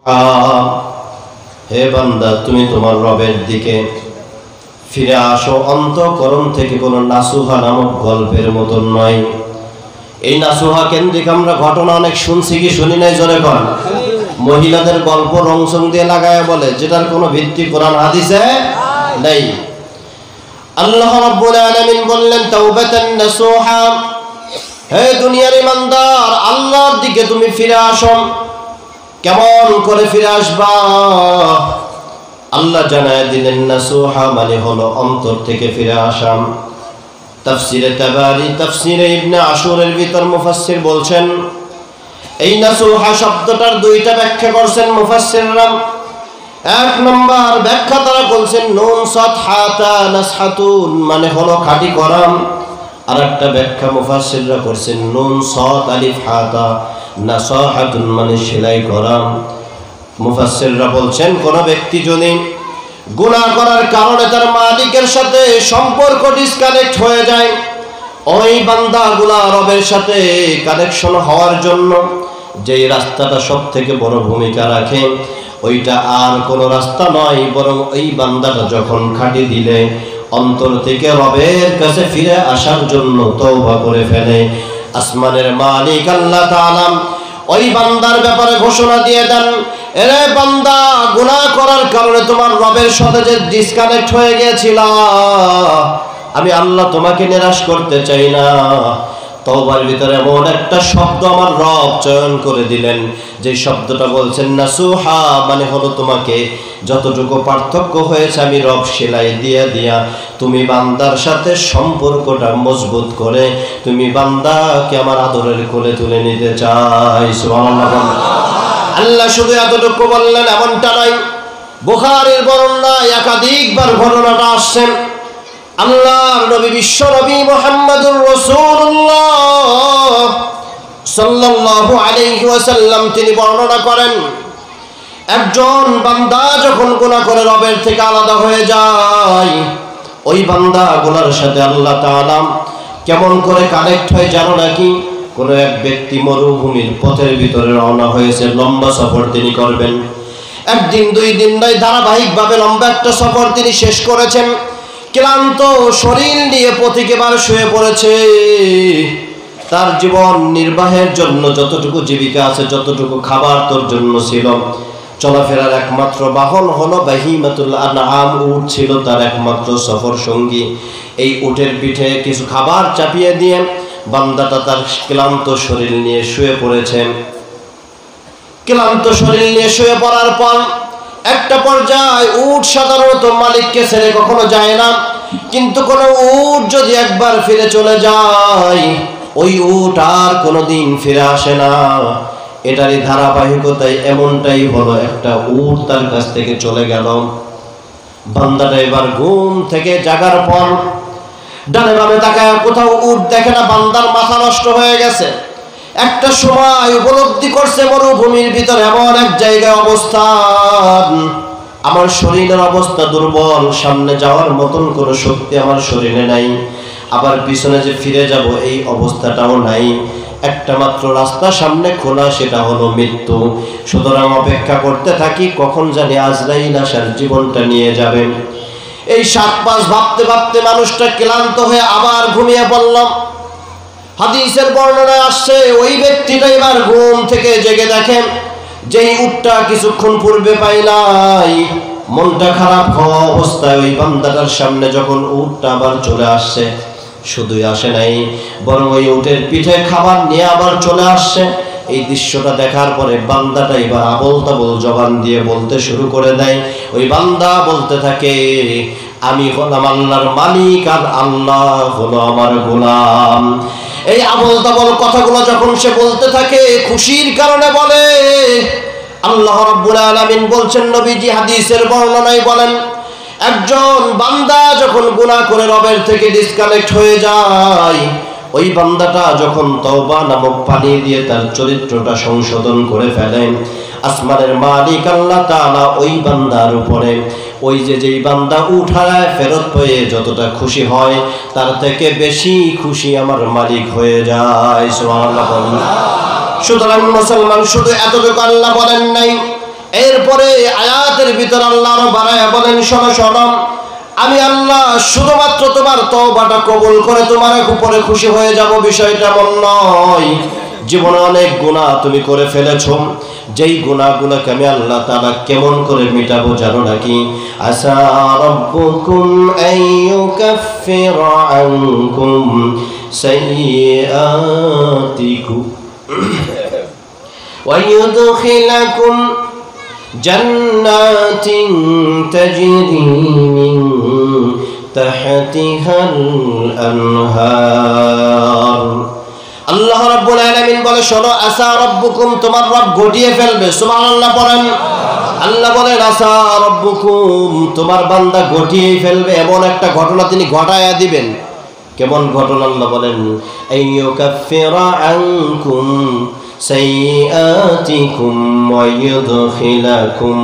হে বান্দা, তুমি তোমার রবের দিকে ফিরে আসো। অন্তঃকরণ থেকে কোনো নাসুহা নামক গল্পের মতন নয়। এই নাসুহা কেন্দ্রিক আমরা ঘটনা অনেক শুনছি কি শুনি নাই? জোরে কর। মহিলাদের গল্প রংসং দিয়ে লাগায় বলে, যেটার কোনো ভিত্তি কোরআন হাদিসে নেই। আল্লাহ রাব্বুল আলামিন বললেন তাওবাতান নাসুহা, হে দুনিয়ার ইমানদার, আল্লাহর দিকে তুমি ফিরে আসো। কেমন করে ফিরে আসবা? আল্লাহ জানায় দিলেন নাসুহা মানে হলো অন্তর থেকে ফিরে আসা। তাফসিরে তাবারি, তাফসিরে ইবনে আশুরের ভিতর মুফাসসির বলছেন, এই নাসুহা শব্দটার দুইটা ব্যাখ্যা করছেন মুফাসসিররা। এক নম্বর ব্যাখ্যা তারা বলছেন নুন সাদ হাতা নাসহাতুন মানে হলো খাঁটি করা। আর একটা ব্যাখ্যা মুফাসসিররা করছেন নুন সাদ আলিফ হাতা নাসাহাতুন মানে সেলাই করা। মুফাসসিররা বলছেন কোন ব্যক্তি যদি গুনাহ করার কারণে তার মালিকের সাথে সম্পর্ক ডিসকানেক্ট হয়ে যায়, ওই বান্দাগুলা রবের সাথে কানেকশন হওয়ার জন্য যেই রাস্তাটা সব থেকে বড় ভূমিকা রাখে, ওইটা আর কোনো রাস্তা নয়, বরং ওই বান্দাটা যখন খাঁটি দিলে অন্তর থেকে রবের কাছে ফিরে আসার জন্য তওবা করে ফেলে, আসমানের মালিক আল্লাহ তাআলা ওই বান্দার ব্যাপারে ঘোষণা দিয়ে দেন, এরে বান্দা, গুনাহ করার কারণে তোমার রবের সাথে যে ডিসকানেক্ট হয়ে গিয়েছিল, আমি আল্লাহ তোমাকে নিরাশ করতে চাই না। তওবার ভিতরে এমন একটা শব্দ আমার রব চয়ন করে দিলেন, যে শব্দটা বলছেন নাসুহা মানে হলো তোমাকে যতটুকু পার্থক্য হয়েছে আমি রব সেলাই দিয়া দিয়া তুমি বান্দার সাথে সম্পর্কটা মজবুত করে তুমি বান্দাকে আমার আদরের কোলে তুলে নিতে চাই। সুবহানাল্লাহ। আল্লাহ শুধু এতটুকু বললেন এমনটা নয়, বুখারীর বর্ণনায় একাধিকবার ঘটনাটা আসছে। আল্লাহর নবী বিশ্ব নবী মুহাম্মদুর রাসূলুল্লাহ সাল্লাল্লাহু আলাইহি ওয়াসাল্লাম তিনি বর্ণনা করেন, একজন বান্দা যখন গুনাহ করে রবের থেকে আলাদা হয়ে যায়, ওই বান্দাগুলোর সাথে আল্লাহ তাআলা কেমন করে কানেক্ট হয় জানো নাকি? কোনো এক ব্যক্তি মরুভূমির পথের ভিতরে রওনা হয়েছে, লম্বা সফর তিনি করবেন। একদিন দুই দিন নয়, ধারাবাহিকভাবে লম্বা একটা সফর তিনি শেষ করেছেন। ক্লান্ত শরীর নিয়ে পথিকেবার শুয়ে পড়েছে। তার জীবন নির্বাহের জন্য যতটুকু জীবিকা আছে, যতটুকু খাবার তোর জন্য ছিল, চলাফেরার একমাত্র বাহন হলো বাহিমাতুল আনআম, উট ছিল তার একমাত্র সফর সঙ্গী। এই উটের পিঠে কিছু খাবার চাপিয়ে দিয়ে বান্দাটা তার ক্লান্ত শরীর নিয়ে শুয়ে পড়েছেন। ক্লান্ত শরীর নিয়ে শুয়ে পড়ার পর একটা পর্যায়ে উট সাধারণত মালিককে ছেড়ে কখনো যায় না, কিন্তু কোনো উট যদি একবার ফিরে চলে যায়, ওই উট আর কোনোদিন ফিরে আসে না। এটারই ধারাবাহিকতায় এমনটাই হলো, একটা উট তার কাছ থেকে চলে গেল। বান্দাটা এবার ঘুম থেকে জাগার পর ডানে বামে তাকায় কোথাও উট দেখে না, বান্দার মাথা নষ্ট হয়ে গেছে। একটা সময় উপলব্ধি করছে মরুভূমির ভিতরে এমন এক জায়গায় অবস্থান, আমার শরীরের অবস্থা দুর্বল, সামনে যাওয়ার মতন কোনো শক্তি আমার শরীরে নাই, আবার পিছনে যে ফিরে যাব এই অবস্থাটাও নাই। একটা মাত্র রাস্তা সামনে খোলা, সেটা হলো মৃত্যু। সুতরাং অপেক্ষা করতে থাকি কখন জানি আজরাইল আসার জীবনটা নিয়ে যাবেন। এই 7-5 ভাবতে ভাবতে মানুষটা ক্লান্ত হয়ে আবার ঘুমিয়ে পড়ল। হাদিসের বর্ণনায় আসছে, ওই ব্যক্তিটা এবার ঘুম থেকে জেগে দেখেন যেই উটটা কিছুক্ষণ পূর্বে পাই নাই, মনটা খারাপ হওয়া অবস্থায় ওই বান্দাটার সামনে যখন উটটা আবার চলে আসছে, শুধুই আসে নাই, বরং ওই উটের পিঠে খাবার নিয়ে আবার চলে আসছে। এই দৃশ্যটা দেখার পরে বান্দাটা এবার আবোল তাবোল জবান দিয়ে বলতে শুরু করে দেয়। ওই বান্দা বলতে থাকে, আমি হলাম আল্লাহর মালিক আর আল্লাহ হলো আমার গোলাম। এই আবোল তাবোল কথাগুলো যখন সে বলতে থাকে, খুশির কারণে বলে। আল্লাহ রাব্বুল আলামিন বলছেন, নবীজি হাদিসের বর্ণনায় বলেন, একজন বান্দা যখন গুনাহ করে রবের থেকে ডিসকানেক্ট হয়ে যায়, ওই বান্দাটা যখন তওবা নামক পানি দিয়ে তার চরিত্রটা সংশোধন করে ফেলেন, আসমানের মালিক আল্লাহ তাআলা ওই বান্দার উপরে ওই যেই বান্দা উঠায় ফেরত পেয়ে যতটা খুশি হয়, তার থেকে বেশি খুশি আমার মালিক হয়ে যায়। সুবহানাল্লাহ। সুতরাং মুসলমান শুধু এতটুকু আল্লাহ বলেন নাই, ভিতর আল্লাহ আরো বাড়ায়া বলেন, শোনো শোনো, আমি আল্লাহ শুধুমাত্র তোমার তওবাটা কবুল করে তোমার উপরে খুশি হয়ে যাব, বিষয়টা এমন নয়। জীবনে অনেক গুনাহ তুমি করে ফেলেছো, যেই গুনাহগুলোকে আমি আল্লাহ তাআলা কেমন করে মিটাবো জানো নাকি? আসা রাব্বুকুম আইয়ুকাফিরা আনকুম সাইয়্যাতিকুম ওয়া ইউদখিলাকুম জান্নাতিন তাজরি মিন তাহতিহাল আনহার। আল্লাহ রাব্বুল আলামিন বলে, শোনো, আসা রাব্বুকুম, তোমার রব ঘটিয়ে ফেলবে। সুবহানাল্লাহ পড়েন। আল্লাহ বলেন, আসা রাব্বুকুম, তোমার বান্দা ঘটিয়ে ফেলবে, এমন একটা ঘটনা তিনি ঘটায়া দিবেন। কেমন ঘটনা? আল্লাহ বলেন, আইয়ুকাফিরা আনকুম সাইয়্যাতিকুম ওয়া ইউদখিলাকুম,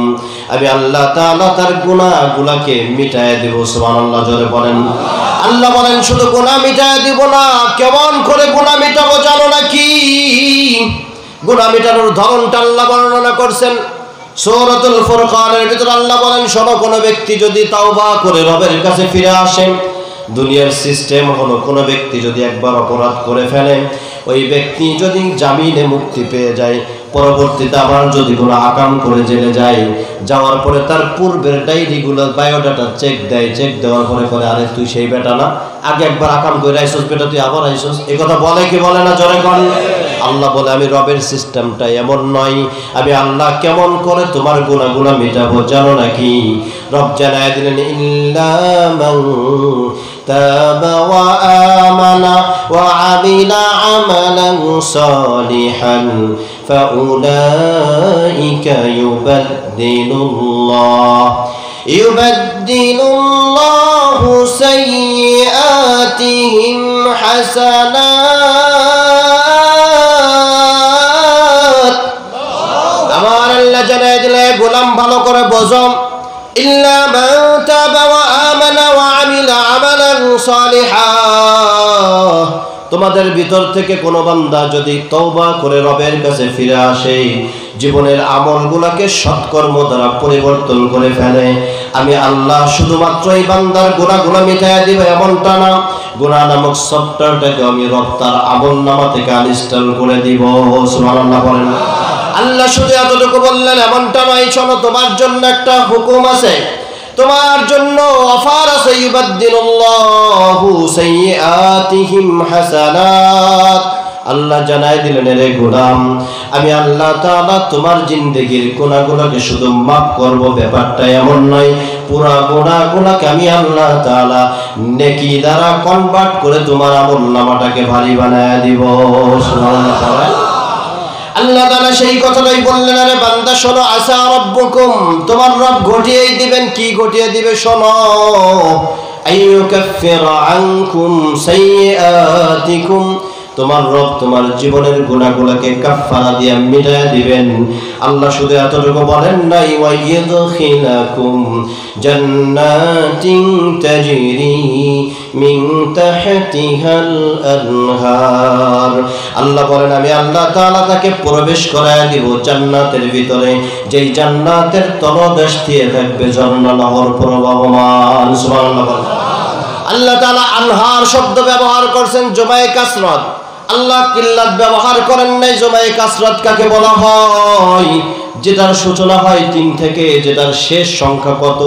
আমি আল্লাহ তাআলা তার গুনাহগুলোকে মিটায় দেব। সুবহানাল্লাহ জোরে বলেন। আল্লাহ বলেন, শুধু গুনাহ মিটায় দিব না, কেমন করে গুনাহ মিটাবো জানো নাকি? গুনাহ মিটানোর ধরনটা আল্লাহ বর্ণনা করছেন সূরাতুল ফুরকানের ভিতর। আল্লাহ বলেন, শোনো, কোনো ব্যক্তি যদি তাওবা করে রবের কাছে ফিরে আসে, দুনিয়ার সিস্টেম হলো কোনো ব্যক্তি যদি একবার অপরাধ করে ফেলে, ওই ব্যক্তি যদি জামিনে মুক্তি পেয়ে যায়, পরবর্তীতে আবার যদি কোনো আকাম করে জেলে যায়, যাওয়ার পরে তার পূর্বের ডায়েরিগুলো বায়োডাটা চেক দেয়। চেক দেওয়ার পরে করে, আরে তুই সেই বেটা না, আগে একবার আকাম করে আইসোস, বেটা তুই আবার আইসোস। এই কথা বলে কি বলে না? জোরে কর। আল্লাহ বলে, আমি রবের সিস্টেমটা এমন নয়। আমি আল্লাহ কেমন করে তোমার গুনাহগুলো মিটাবো জানো নাকি? রব জানায় দিলেন, ইল্লা মান তাবা ওয়া আমানা ওয়া আমিলা আমালান সালিহান ফাউলাইকা ইউবাদদিলুল্লাহু সাইয়্যাতিহিম হাসানাত। আমার আল্লাহ জানায় দিলে, গোলাম ভালো করে বোঝো, ইল্লা মান তাবা ওয়া আমানা ওয়া আমিলা আমালান সালিহান, তোমাদের ভিতর থেকে কোনো বান্দা যদি তওবা করে রবের কাছে ফিরে আসে, জীবনের আমলগুলোকে সৎকর্ম দ্বারা পরিবর্তন করে ফেলে, আমি আল্লাহ শুধুমাত্র এই বান্দার গুনাহগুলো মিটাইয়া দিব এমনটা না, গুনাহ নামক সফটওয়্যারটাকে আমি রব তার আমলনামা থেকে আনইনস্টল করে দিব। সুবহানাল্লাহ বলেন। আল্লাহ শুধু এতটুকু বললেন এমনটা নয়, শোনো, তোমার জন্য একটা হুকুম আছে, তোমার জন্য অফার আছে। ইউবাদদিলুল্লাহু সাইয়্যাতিহিম হাসানাত। আল্লাহ জানাই দিলেন, রে গোলাম, আমি আল্লাহ তাআলা তোমার জিন্দেগির গুনাহগুলোকে শুধু মাফ করব, ব্যাপারটা এমন নয়, পুরা গুনাহগুলোকে আমি আল্লাহ তাআলা নেকি দ্বারা কনভার্ট করে তোমার আমলনামাটাকে ভারী বানায় দিব। সুবহানাল্লাহ। আল্লাহ তাআলা সেই কথাটাই বললেন, আরে বান্দা শোনো, আসা রাব্বুকুম, তোমার রব ঘটিয়েই দিবেন। কি ঘটিয়ে দিবে? শোনো, আইয়ুকাফিরা আনকুম সাইয়্যাতিকুম, তোমার রব তোমার জীবনের গুনাহগুলোকে কাফফারা দিয়ে মিটায় দিবেন। আল্লাহ শুধু এতটুকু বলেন নাই, ওয়া ইউদখিলাকুম জান্নাতিন তাজরি মিন তাহতিহাল আনহার। আল্লাহ বলেন, আমি আল্লাহ তাআলা তাকে প্রবেশ করায় দিব জান্নাতের ভিতরে, যেই জান্নাতের তলদেশ দিয়ে থাকবে ঝর্ণা নহর প্রবাহমান। সুবহানাল্লাহ। আল্লাহ তাআলা আনহার শব্দ ব্যবহার করছেন জমায়ে কাসরাত, আল্লাহ কিল্লাত ব্যবহার করেন নাই। জমায়ে কাসরাত কাকে বলা হয়? যেটার সূচনা হয় 3 থেকে, যেটার শেষ সংখ্যা কত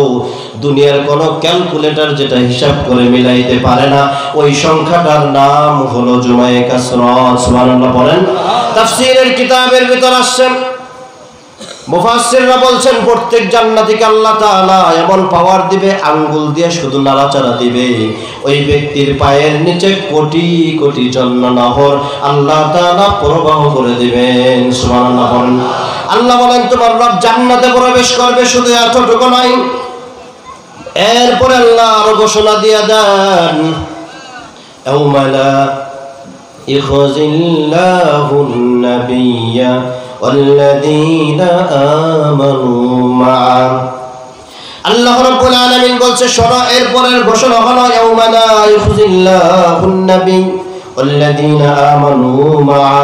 দুনিয়ার কোন ক্যালকুলেটর যেটা হিসাব করে মিলাইতে পারে না, ওই সংখ্যাটার নাম হলো জমায়ে কাসরাত। সুবহানাল্লাহ বলেন। তাফসীরের কিতাবের ভিতর আসছে, মুফাসসিররা বলছেন, প্রত্যেক জান্নাতীকে আল্লাহ তাআলা এমন পাওয়ার দিবে, আঙ্গুল দিয়ে শুধু নাড়াচাড়া দিবে, ওই ব্যক্তির পায়ের নিচে কোটি কোটি ঝর্ণা নহর আল্লাহ তাআলা প্রবাহ করে দিবেন। সুবহানাল্লাহ। আল্লাহ বলেন, তোমার রব জান্নাতে প্রবেশ করবে, শুধু এতটুকু নয়, এরপরে আল্লাহ আরো ঘোষণা দিয়ে দেন, ইয়াউমা লা ইখজিল্লাহুন নাবিয়্যা والذين آمنوا معه। আল্লাহ রাব্বুল আলামিন বলছে, শোনো, এরপরের ঘোষণা হলো, ইয়াউমা লা ইখজিল্লাহুন নাবিয়্য ওয়াল্লাযীনা আমানু মা'a,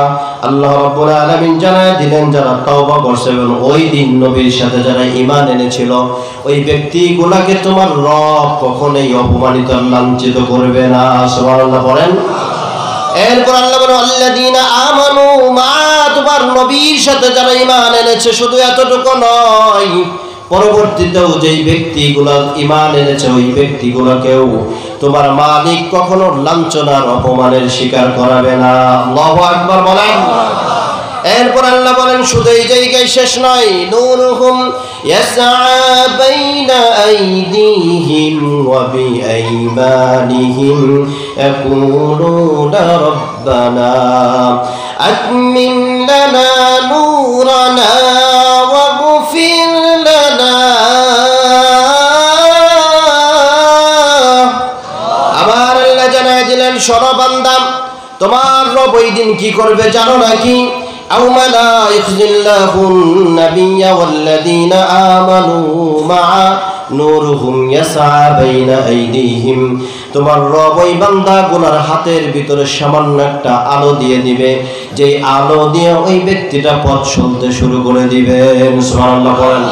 আল্লাহ রাব্বুল আলামিন জানায় দিলেন যারা তওবা করছে এবং ওই দিন নবীর সাথে যারা ঈমান এনেছিল ওই ব্যক্তিগুলোকে তোমার রব কখনোই অপমানিত লাঞ্ছিত করবে না। সুবহানাল্লাহ বলেন। এরপর আল্লাহ বলেন আল্লাযীনা আমানু মা, তোমার নবীর সাথে যারা ঈমান এনেছে শুধু এতটুকু নয়, পরবর্তীতেও যেই ব্যক্তিগুলো ঈমান এনেছে ওই ব্যক্তিগুলোকেও তোমার মালিক কখনো লাঞ্ছনার অপমানের শিকার করাবে না। আল্লাহু আকবার বলেন। এরপর আল্লাহ বলেন শুধু এই জায়গায় শেষ নয়, নূরুহুম ইয়াসআ বাইনা আইদিহিম ওয়া বিআইমানিহিম ইয়াকুলুনা রাব্বানা আতমিম লানা নূরানা ওয়াগফির লানা। আবার আল্লাহ জানায় দিলেন শোনো বান্দা, তোমার রব ওই দিন কি করবে জানো নাকি? أَوْمَ لَا يُخْزِي اللَّهُ النَّبِيَّ وَالَّذِينَ آمَنُوا مَعَهُ نُورُهُمْ يَسْعَى بَيْنَ أَيْدِيهِمْ, তোমার রব ওই বান্দাগুলোর হাতের ভিতরে সামান্য একটা আলো দিয়ে দিবে, যেই আলো দিয়ে ওই ব্যক্তিটা পথ চলতে শুরু করে দিবেন। সুবহানাল্লাহ বলেন।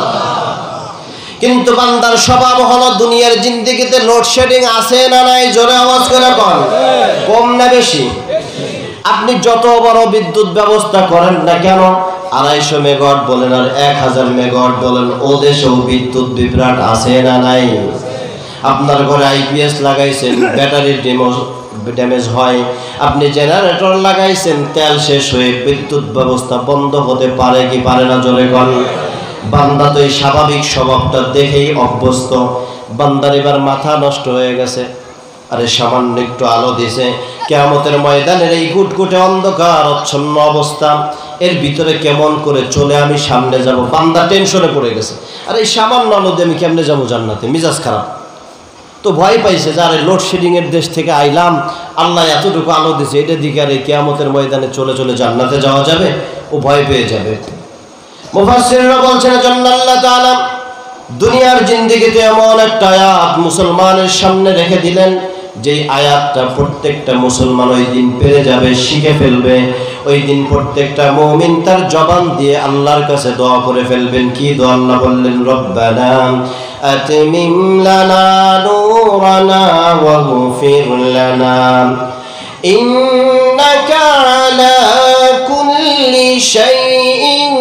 কিন্তু বান্দার স্বভাব হলো দুনিয়ার জিন্দেগিতে লোডশেডিং আছে না নাই? জোরে আওয়াজ করে বল। কম না বেশি? আপনি যত বড় বিদ্যুৎ ব্যবস্থা করেন না কেন, 250 মেগাওয়াট বলেন আর 1000 মেগাওয়াট বলেন, ও দেশেও বিদ্যুৎ বিভ্রাট আছে না নাই? আপনার ঘরে আইপিএস লাগাইছেন, ব্যাটারি ড্যামেজ হয়, আপনি জেনারেটর লাগাইছেন, তেল শেষ হয়ে বিদ্যুৎ ব্যবস্থা বন্ধ হতে পারে কি পারে না? জোরে বল। বান্দা তো এই স্বাভাবিক স্বভাবটা দেখেই অভ্যস্ত। বান্দার এবার মাথা নষ্ট হয়ে গেছে, আরে সামান্য একটু আলো দিছে, কিয়ামতের ময়দানের এই ঘুটঘুটে অন্ধকার আচ্ছন্ন অবস্থা, এর ভিতরে কেমন করে চলে আমি সামনে যাব? বান্দা টেনশনে পড়ে গেছে, আর এই সামান্য আলো দিয়ে আমি কেমনে যাবো জান্নাতে? মিজাজ খারাপ তো, ভয় পাইছে যে আরে লোডশেডিং এর দেশ থেকে আইলাম, আল্লাহ এতটুকু আলো দিছে, এটা দিকে আর এই কিয়ামতের ময়দানে চলে চলে জান্নাতে যাওয়া যাবে? ও ভয় পেয়ে যাবে। মুফাসসিররা বলছেন এজন্য আল্লাহ তাআলা দুনিয়ার জিন্দেগিতে এমন একটা আয়াত মুসলমানের সামনে রেখে দিলেন, যে আয়াতটা প্রত্যেকটা মুসলমান ওই দিন পেরে যাবে, শিখে ফেলবে। ওই দিন প্রত্যেকটা মুমিন তার জবান দিয়ে আল্লাহর কাছে দোয়া করে ফেলবেন। কি দোয়া? আল্লাহ বললেন রব্বানা আতমিম লানা নূরানা ওয়াগফির লানা ইন্নাকা আলা কুল্লি শাইইন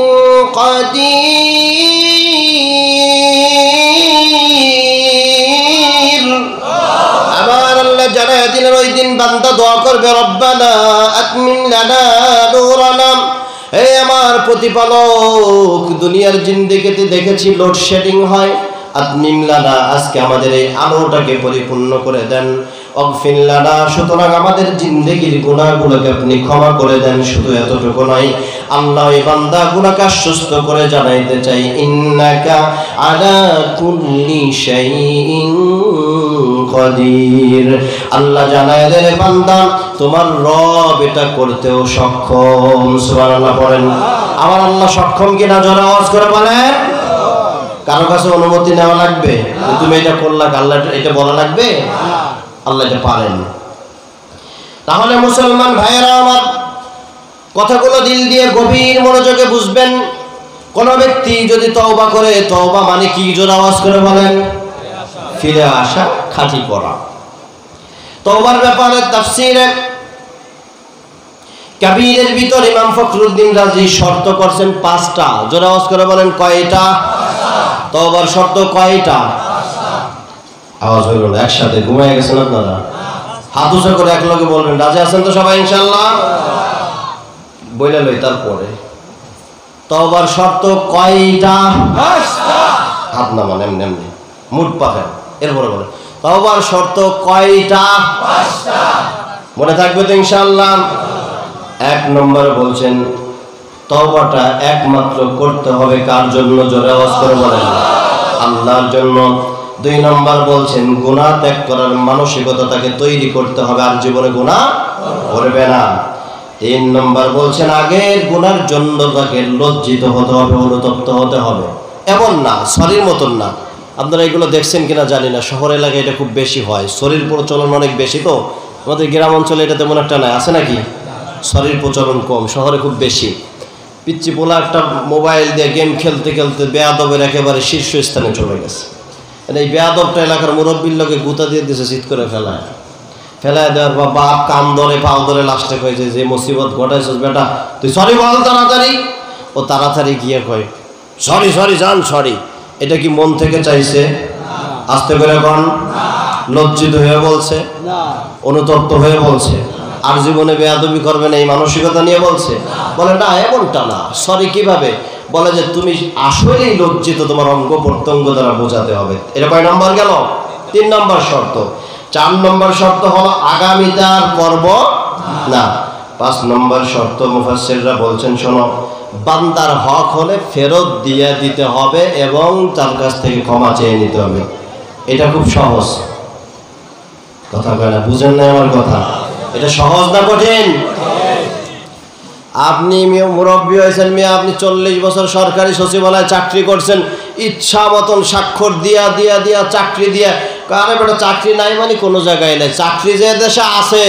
কাদির। আবার আল্লাহ জানায় দিলেন ওই দিন বান্দা দোয়া করবে রব্বানা আতমিম লানা নূরানা, হে আমার প্রতিপালক, দুনিয়ার জিন্দেগিতে দেখেছি লোডশেডিং হয়, আতমিম লানা, আজকে আমাদের এই আলোটাকে পরিপূর্ণ করে দেন। ওয়াগফির লানা, সুতরাং আমাদের জিন্দেগির গুনাহগুলোকে আপনি ক্ষমা করে দেন। শুধু এতটুকু নয়, আল্লাহ এই বান্দাগুলোকে আশ্বস্ত করে জানাইতে চাই ইন্নাকা আলা কুল্লি শাইইন কাদির। আল্লাহ জানায় দেন বান্দা তোমার রব এটা করতেও সক্ষম। সুবহানাল্লাহ বলেন। আমার আল্লাহ সক্ষম কিনা জোরে আওয়াজ করে বলেন। কারো কাছে অনুমতি নেওয়া লাগবে? তুমি এটা করলা, আল্লাহ এটা বলা লাগবে? আল্লাহ এটা পারেন। তাহলে মুসলমান ভাইয়েরা আমার, কথাগুলো দিল দিয়ে গভীর মনোযোগে বুঝবেন। কোন ব্যক্তি যদি তওবা করে, তওবা মানে কি? জোরে আওয়াজ করে বলেন। ফিরে আসা, খাঁটি করা। তওবার ব্যাপারে তাফসীরে কাবীরের ভিতর ইমাম ফখরুদ্দীন রাজি শর্ত করছেন 5টা। জোরে আওয়াজ করে বলেন কয়টা? তওবার শর্ত কয়টা? আওয়াজ হইল না, একসাথে ঘুমিয়ে গেছেন আপনারা? হাত উঁচা করে এক লগে বলবেন। রাজি আছেন তো সবাই ইনশাআল্লাহ? বইলা লই তারপরে। তওবার শর্ত কয়টা? 5টা। হাত নামান, এমনি এমনি মুড পাকেন, এরপরে বলেন তওবার শর্ত কয়টা? 5টা। মনে থাকবে তো ইনশাআল্লাহ? 1 নম্বর বলছেন তওবাটা একমাত্র করতে হবে কার জন্য? জোরে আওয়াজ করে বলেন। আল্লাহর জন্য। 2 নম্বর বলছেন গুনাহ ত্যাগ করার মানসিকতা তাকে তৈরি করতে হবে, আর জীবনে গুনাহ করবে না। 3 নম্বর বলছেন আগের গুনার জন্য তাকে লজ্জিত হতে হবে, অনুতপ্ত হতে হবে। এমন না শরীর মতন না। আপনারা এগুলো দেখছেন কিনা জানি না, শহর এলাকায় এটা খুব বেশি হয়। শরীর প্রচলন অনেক বেশি তো, আমাদের গ্রাম অঞ্চলে এটা তেমন একটা নাই, আছে নাকি? সরির প্রচলন কম, শহরে খুব বেশি। পিচ্চি পোলা একটা মোবাইল দিয়ে গেম খেলতে খেলতে বেয়াদবের একেবারে শীর্ষস্থানে চলে গেছে। এই বেয়াদবটা এলাকার মুরব্বীর লোকে গুতা দিয়ে দিয়েছে, চিৎ করে ফেলায় দেওয়ার পর বাপ কান ধরে পাও ধরে লাস্টে কয়েছে যে মুসিবত ঘটাইছিস বেটা, তুই সরি বল তাড়াতাড়ি। ও তাড়াতাড়ি গিয়ে কয় সরি সরি জান সরি। এটা কি মন থেকে চাইছে? আস্তে করে কন। লজ্জিত হয়ে বলছে, অনুতপ্ত হয়ে বলছে, আর জীবনে বেয়াদবি করবে না এই মানসিকতা নিয়ে বলছে? বলে না, এমনটা না। সরি কিভাবে? বলে যে তুমি আসলেই লজ্জিত, তোমার অঙ্গ প্রত্যঙ্গ দ্বারা বোঝাতে হবে। এটা কয় নম্বর গেল? 3 নম্বর শর্ত। 4 নম্বর শর্ত হলো আগামীতার করব না। 5 নম্বর শর্ত মুফাসসিররা বলছেন শোনো, বান্দার হক হলে ফেরত দিয়ে দিতে হবে এবং তার কাছ থেকে ক্ষমা চেয়ে নিতে হবে। এটা খুব সহজ কথা, কয় না? বুঝেন না আমার কথা? এটা সহজ না কঠিন? আপনি মুরব্বী হয়েছেন মিয়া, আপনি 40 বছর সরকারি সচিবালয়ে চাকরি করছেন, ইচ্ছা মতন স্বাক্ষর দিয়া দিয়া দিয়া চাকরি দিয়া, কারণ বেটা চাকরি নাই মানে কোনো জায়গায় নাই। চাকরি যে দেশে আছে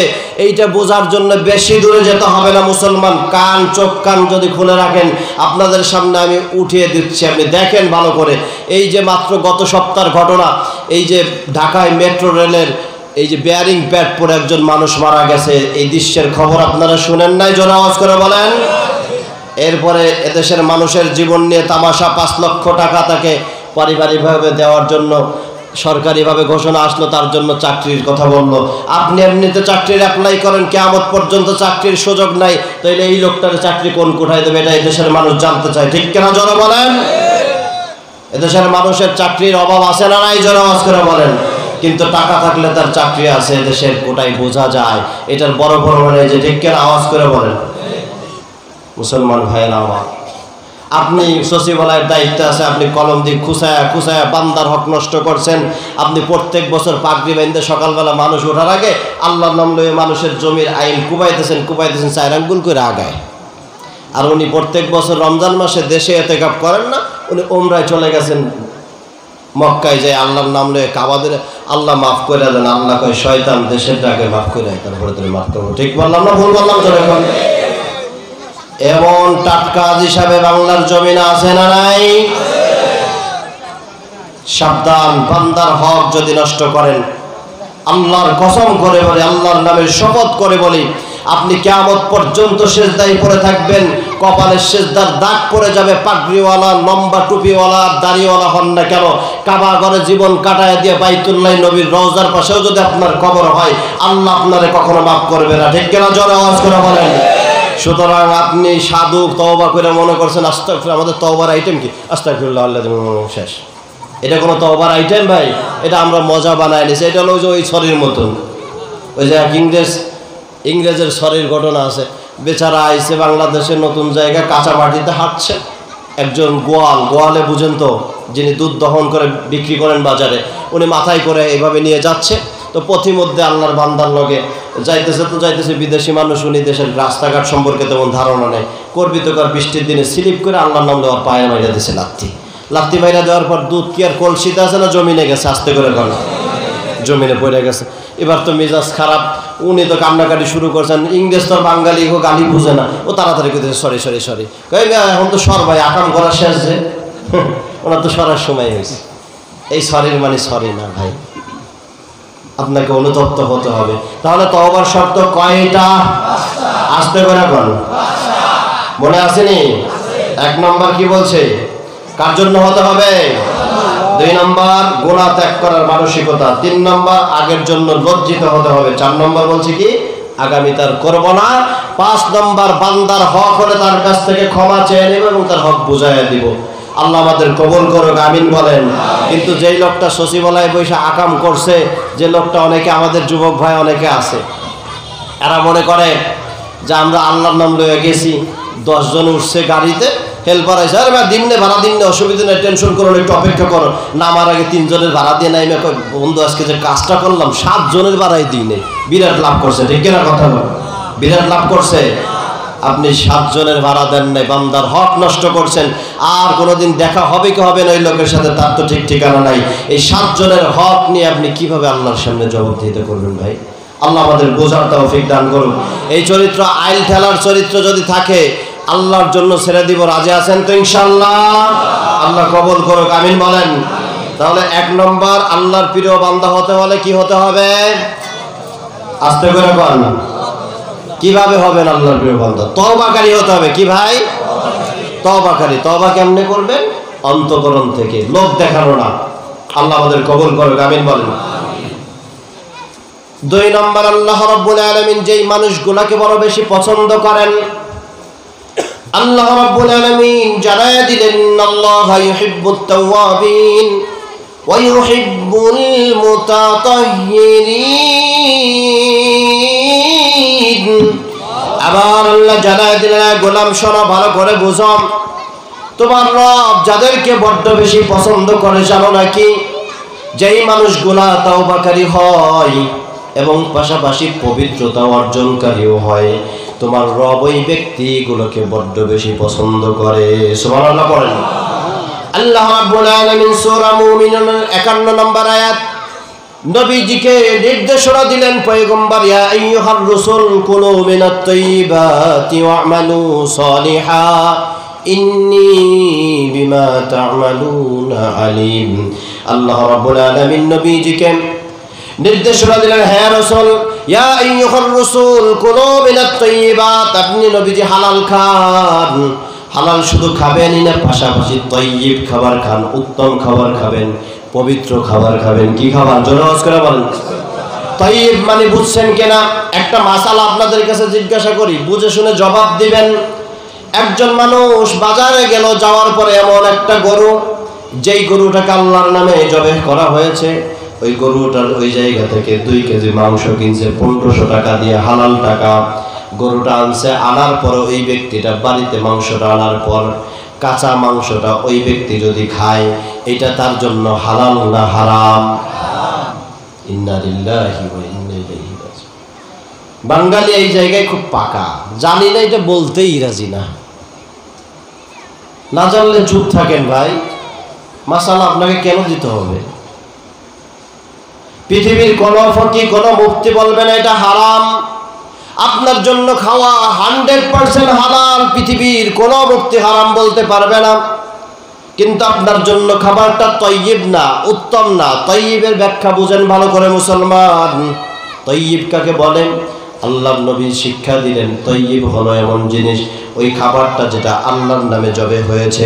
এইটা বোঝার জন্য বেশি দূরে যেতে হবে না মুসলমান। কান চোখ কান যদি খুলে রাখেন, আপনাদের সামনে আমি উঠিয়ে দিচ্ছি, আপনি দেখেন ভালো করে। এই যে মাত্র গত সপ্তাহের ঘটনা, এই যে ঢাকায় মেট্রো রেলের এই যে বেয়ারিং প্যাড পরে একজন মানুষ মারা গেছে, এই দৃশ্যের খবর আপনারা শুনেন নাই? জোরে আওয়াজ করে বলেন। এরপরে এদেশের মানুষের জীবন নিয়ে তামাশা, 5 লক্ষ টাকা তাকে পারিবারিকভাবে দেওয়ার জন্য সরকারিভাবে ঘোষণা আসলো, তার জন্য চাকরির কথা বললো। আপনি এমনিতে চাকরির অ্যাপ্লাই করেন, কিয়ামত পর্যন্ত চাকরির সুযোগ নাই, তাইলে এই লোকটার চাকরি কোন কোঠায় দেবে? এটা এদেশের মানুষ জানতে চায়, ঠিক কেনা? জোরে বলেন। এদেশের মানুষের চাকরির অভাব আছে না নাই? জোরে আওয়াজ করে বলেন। কিন্তু টাকা থাকলে তার চাকরি আছে, দেশের কোটায় বোঝা যায়। এটার বড় বড় মানে যে ঠিক কেন? আওয়াজ করে বলেন। মুসলমান ভাইয়েরা আমার, আপনি সচিবালয়ের দায়িত্বে আছে, আপনি কলম দিয়ে খুঁচায়া খুঁচায়া বান্দার হক নষ্ট করছেন। আপনি প্রত্যেক বছর পাগড়ি বাঁধতে সকালবেলা মানুষ ওঠার আগে আল্লাহর নাম লয়ে মানুষের জমির আইন কুবাইতেছেন 4 আঙ্গুল করে আগায়। আর উনি প্রত্যেক বছর রমজান মাসে দেশে এতেকাফ করেন না, উনি ওমরায় চলে গেছেন মক্কায়, যায় আল্লাহর নাম লয়ে কাবাদের আল্লাহ মাফ করে দেন। আল্লাহ কয় শয়তান দেশের ডাকে মাফ করে, তারপরে তুমি মাফ করবো। ঠিক বললাম না ভুল বললাম? এমন টাটকা হিসাবে বাংলার জমিনে আছে না নাই? সাবধান, বান্দার হক যদি নষ্ট করেন, আল্লাহর কসম করে বলি, আল্লাহর নামের শপথ করে বলি, আপনি কিয়ামত পর্যন্ত সিজদায় পড়ে থাকবেন, কপালের সিজদার দাগ পড়ে যাবে। পাগড়িওয়ালা, লম্বা টুপিওয়ালা, দাড়িওয়ালা হন না কেন, কাবা ঘরে জীবন কাটায় দিয়ে বাইতুল্লাহ নবীর রওজার পাশেও যদি আপনার কবর হয়, আল্লাহ আপনারে কখনো মাফ করবে না। ঠিক কেনা? জোরে আওয়াজ করে বলেন। সুতরাং আপনি সাধু তওবা করে মনে করছেন আস্তাগফিরুল্লাহ, আমাদের তওবার আইটেম কি? আস্তাগফিরুল্লাহ, আল্লাহ শেষ। এটা কোনো তওবার আইটেম ভাই? এটা আমরা মজা বানায় নিছি। এটা হলো ওই ছড়ির মতন, ওই যে ইংরেজের ছড়ির ঘটনা আছে। বেচারা আইসে বাংলাদেশের নতুন জায়গায়, কাঁচা মাটিতে হাঁটছে। একজন গোয়ালে বুঝেন তো, যিনি দুধ দহন করে বিক্রি করেন বাজারে, উনি মাথায় করে এইভাবে নিয়ে যাচ্ছে। তো পথিমধ্যে আল্লাহর বান্দার লগে যাইতেছে বিদেশি মানুষ, উনি দেশের রাস্তাঘাট সম্পর্কে তেমন ধারণা নেই। করবিতকার বৃষ্টির দিনে স্লিপ করে আল্লাহর নাম দেওয়ার পায়ে মাইরা দিয়েছে লাত্তি মাইরা দেওয়ার পর দুধ কি আর কলসিতে আছে না জমিনে গেছে? আস্তে করে গলা জমিনে পড়ে গেছে। এবার তো মেজাজ খারাপ, উনি তো কান্নাকাটি শুরু করছেন। ইংরেজ তো বাঙালি, ও গালি বুঝে না, ও তাড়াতাড়ি করে সরি সরি সরি। এখন তো সর ভাই, আকাম করা শেষ যে, ওনার তো সরার সময় হয়েছে। এই সরির মানে সরি না ভাই, আপনাকে অনুতপ্ত হতে হবে। তাহলে তওবার শর্ত কয়টা? আস্তে করে বল, মনে আসেনি? 1 নম্বর কি বলছে? কার জন্য হতে হবে? 2 নম্বর গুনাহ ত্যাগ করার মানসিকতা। 3 নম্বর আগের জন্য লজ্জিত হতে হবে। 4 নম্বর বলছে কি? আগামী তার করব না। 5 নম্বর বান্দার হক হলে তার কাছ থেকে ক্ষমা চেয়ে নেব এবং তার হক বুঝাইয়া দিব। আল্লাহ আমাদের কবুল করুক, আমিন বলেন। কিন্তু যেই লোকটা সচিবালয়ে বসে আকাম করছে, যে লোকটা, অনেকে আমাদের যুবক ভাই অনেকে আছে, এরা মনে করে যে আমরা আল্লাহর নাম লয়ে গেছি, 10 জন উঠছে গাড়িতে, হেল্পার আছে, আরে ভাই দিন নে ভাড়া দিন নে, অসুবিধা নেই, টেনশন করো না, একটু অপেক্ষা করো। নামার আগে 3 জনের ভাড়া দিয়ে নাই, বন্ধু আজকে যে কাজটা করলাম 7 জনের ভাড়াই দিই নেই। বিরাট লাভ করছে, ঠিক কিনা কথা বল? বিরাট লাভ করছে। আপনি 7 জনের ভাড়া দেন নাই, বান্দার হক নষ্ট করছেন। আর কোনোদিন দেখা হবে কি হবে না ওই লোকের সাথে, তার তো ঠিক ঠিকানা নাই। এই 7 জনের হক নিয়ে আপনি কিভাবে আল্লাহর সামনে জবাবদিহিতা করবেন ভাই? আল্লাহ আমাদের বোঝার তৌফিক দান করুন। এই চরিত্র আইল ঠেলার চরিত্র যদি থাকে আল্লাহর জন্য ছেড়ে দিব, রাজি আছেন তো ইনশাআল্লাহ? আল্লাহ কবুল করুক, আমিন বলেন। তাহলে 1 নম্বর আল্লাহর প্রিয় বান্দা হতে হলে কি হতে হবে? আস্তে করে বল, কিভাবে হবেন আল্লাহর প্রিয় বান্দা? তওবাকারী হতে হবে। কি ভাই? তওবাকারী। তওবা কেমনে করবেন? অন্তঃকরণ থেকে, লোক দেখানো না। আল্লাহ আমাদের কবুল করুক, আমিন বলেন। 2 নম্বর আল্লাহ রাব্বুল আলামিন যেই মানুষগুলোকে বড় বেশি পছন্দ করেন, আল্লাহ রাব্বুল আলামিন জানায়া দিলেন আল্লাহু ইউহিব্বুত তাওয়াবিন ওয়া ইউহিব্বুল মুতাতাহহিরিন। আবার আল্লাহ জানায়া দিলেন, গোলাম শোনো, ভালো করে বুঝো, তোমার রব যাদেরকে বড্ড বেশি পছন্দ করে জানো নাকি? যেই মানুষগুলা তাওবাকারী হয় এবং পাশাপাশি পবিত্রতা অর্জনকারীও হয়, তোমার রব ওই ব্যক্তিগুলোকে বড্ড বেশি পছন্দ করে। সুবহানাল্লাহ পড়েন। আল্লাহ রাব্বুল আলামিন সূরা মুমিনুনের 51 নম্বর আয়াত নবীজিকে নির্দেশনা দিলেন, পয়গম্বর, ইয়া আইয়ুহার রাসূল কুলু মিনাত তাইয়্যিবাতি ওয়া'মালু সালিহা ইন্নী বিমা তা'মালুনা আলিম। আল্লাহ রাব্বুল আলামিন নবীজিকে নির্দেশনা দিলেন, হে রাসূল, ইয়া আইয়ুহার রাসূল কুলু মিনাত তাইয়্যিবাত, আপনি নবীজি হালাল খান। হালাল শুধু খাবেনই না, পাশাপাশি তাইয়্যিব খাবার খান, উত্তম খাবার খাবেন, পবিত্র খাবার খাবেন। কি খাবার? জোরে আওয়াজ করে বলেন। তাইয়্যিব মানে বুঝছেন কিনা? একটা মাসালা আপনাদের কাছে জিজ্ঞাসা করি, বুঝে শুনে জবাব দিবেন। একজন মানুষ বাজারে গেল, যাওয়ার পরে এমন একটা গরু, যেই গরুটাকে আল্লাহর নামে জবাই করা হয়েছে, ওই গরুটার ওই জায়গা থেকে 2 কেজি মাংস কিনছে 1500 টাকা দিয়ে, হালাল টাকা। গরুটা আনছে, আনার পর ওই ব্যক্তিটা বাড়িতে মাংসটা আনার পর কাঁচা মাংসটা ওই ব্যক্তি যদি খায়, এটা তার জন্য হালাল না হারাম? ইন্না লিল্লাহি ওয়া ইন্না ইলাইহি রাজিউন। বাঙালি এই জায়গায় খুব পাকা, জানি না এটা বলতেই রাজি না। না জানলে চুপ থাকেন ভাই, মাসালা আপনাকে কেন দিতে হবে? পৃথিবীর কোন ফকিহ, কোন মুফতি বলবে না এটা হারাম। আপনার জন্য খাওয়া 100% হালাল, পৃথিবীর কোন মুফতি হারাম বলতে পারবে না। কিন্তু আপনার জন্য খাবারটা তাইয়্যিব না, উত্তম না। তাইয়্যিবের ব্যাখ্যা বুঝেন ভালো করে মুসলমান। তাইয়্যিব কাকে বলেন? আল্লাহর নবী শিক্ষা দিলেন, তাইয়্যিব হলো এমন জিনিস, ওই খাবারটা যেটা আল্লাহর নামে জবে হয়েছে,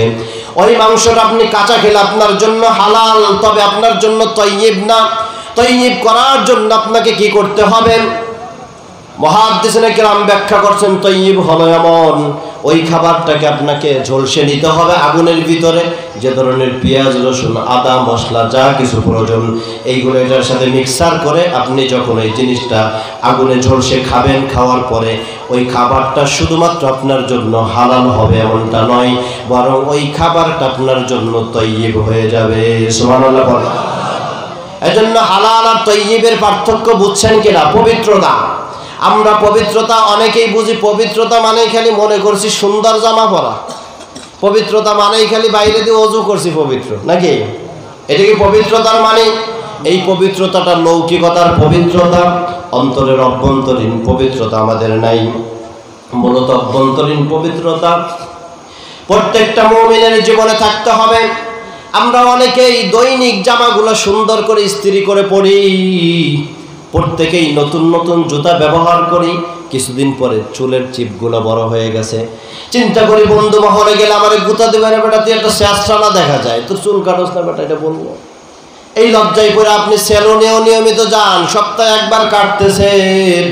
ওই মাংসটা আপনি কাঁচা খেলে আপনার জন্য হালাল, তবে আপনার জন্য তাইয়্যিব না। তাইয়্যিব করার জন্য আপনাকে কি করতে হবে? মুহাদ্দিসিনে কেরাম ব্যাখ্যা করছেন, তাইয়্যিব হলো এমন, ওই খাবারটাকে আপনাকে ঝলসে নিতে হবে আগুনের ভিতরে। যে ধরনের পেঁয়াজ, রসুন, আদা, মশলা যা কিছু প্রয়োজন, এইগুলো এটার সাথে মিক্সার করে আপনি যখন এই জিনিসটা আগুনে ঝলসে খাবেন, খাওয়ার পরে ওই খাবারটা শুধুমাত্র আপনার জন্য হালাল হবে এমনটা নয়, বরং ওই খাবারটা আপনার জন্য তাইয়্যিব হয়ে যাবে। সুবহানাল্লাহ বলেন। এজন্য হালাল আর তাইয়্যিবের পার্থক্য বুঝছেন কিনা? পবিত্রতা। আমরা পবিত্রতা অনেকেই বুঝি, পবিত্রতা মানেই খালি মনে করছি সুন্দর জামা পরা, পবিত্রতা মানেই খালি বাইরে দিয়ে ওযু করছি পবিত্র, নাকি? এটা কি পবিত্রতার মানে? এই পবিত্রতাটা লৌকিকতার পবিত্রতা, অন্তরের অভ্যন্তরীণ পবিত্রতা আমাদের নাই। মূলত অভ্যন্তরীণ পবিত্রতা প্রত্যেকটা মুমিনের জীবনে থাকতে হবে। আমরা অনেকেই দৈনিক জামাগুলো সুন্দর করে ইস্ত্রি করে পরি, প্রত্যেকেই নতুন নতুন জুতা ব্যবহার করি, কিছুদিন পরে চুলের চিপগুলো বড় হয়ে গেছে। চিন্তা করি বন্ধু মহলে গেলে আমার গুতা দেবে না, বেটা তুই একটা শেষরানা দেখা যায়, তোর চুল কাটস না বেটা, এটা বলবো। এই লজ্জায় পরে আপনি সেলুনেও নিয়মিত যান, সপ্তাহে একবার কাটতেছেন,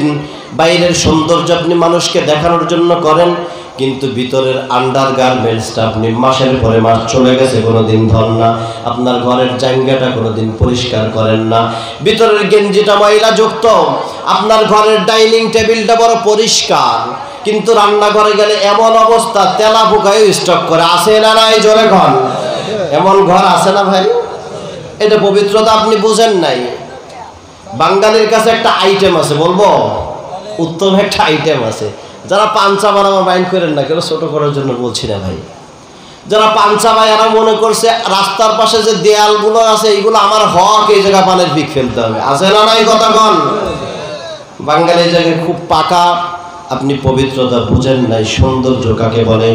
বাইরের সৌন্দর্য আপনি মানুষকে দেখানোর জন্য করেন, কিন্তু ভিতরের আন্ডার গার্মেন্টসটা আপনি মাসের পরে মাস চলে গেছে কোনোদিন ধন না, আপনার ঘরের জায়গাটা কোনোদিন পরিষ্কার করেন না, ভিতরের গেঞ্জিটা ময়লা যুক্ত, আপনার ঘরের ডাইনিং টেবিলটা বড় পরিষ্কার, কিন্তু রান্নাঘরে গেলে এমন অবস্থা, তেলা পোকায় স্টক করে। আছে না নাই? জোরে ঘর এমন ঘর আছে না ভাই? এটা পবিত্রতা আপনি বুঝেন নাই। বাঙালির কাছে একটা আইটেম আছে, বলবো উত্তম একটা আইটেম আছে। যারা পাঞ্চা বান, আমার মাইন্ড করেন না, কেন ছোট করার জন্য বলছি না ভাই, যারা পাঞ্চা ভাই এরা মনে করছে রাস্তার পাশে যে দেয়ালগুলো আছে এইগুলো আমার হক, এই জায়গা পানের পিক ফেলতে হবে। আছে না নাই কথা কন? বাঙালি জায়গায় খুব পাকা, আপনি পবিত্রতা বুঝেন নাই, সৌন্দর্য কাকে বলে।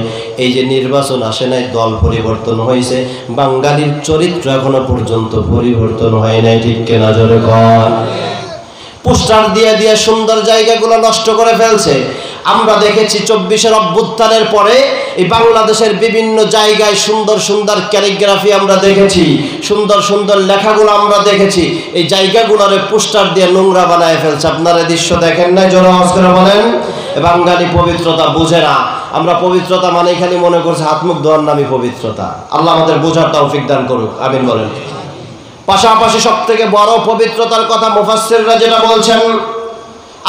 এই যে নির্বাচন আসে নাই, দল পরিবর্তন হয়েছে, বাঙালির চরিত্র এখনো পর্যন্ত পরিবর্তন হয় নাই, ঠিক কিনা জোরে কন। পোস্টার দিয়ে দিয়ে সুন্দর জায়গাগুলো নষ্ট করে ফেলছে। আমরা দেখেছি 24-এর অভ্যুত্থানের পরে এই বাংলাদেশের বিভিন্ন জায়গায় সুন্দর সুন্দর ক্যালিগ্রাফি আমরা দেখেছি, সুন্দর সুন্দর লেখাগুলো আমরা দেখেছি। এই জায়গাগুলোরে পোস্টার দিয়ে নোংরা বানায় ফেলছে। আপনারা দৃশ্য দেখেন নাই? জোরে আওয়াজ করে বলেন। বাঙালি পবিত্রতা বুঝে না। আমরা পবিত্রতা মানে খালি মনে করছি হাত মুখ ধোয়ার নামই পবিত্রতা। আল্লাহ আমাদের বোঝার তৌফিক দান করুক, আমিন বলেন। পাশাপাশি সব থেকে বড় পবিত্রতার কথা মুফাসসিররা যেটা বলছেন,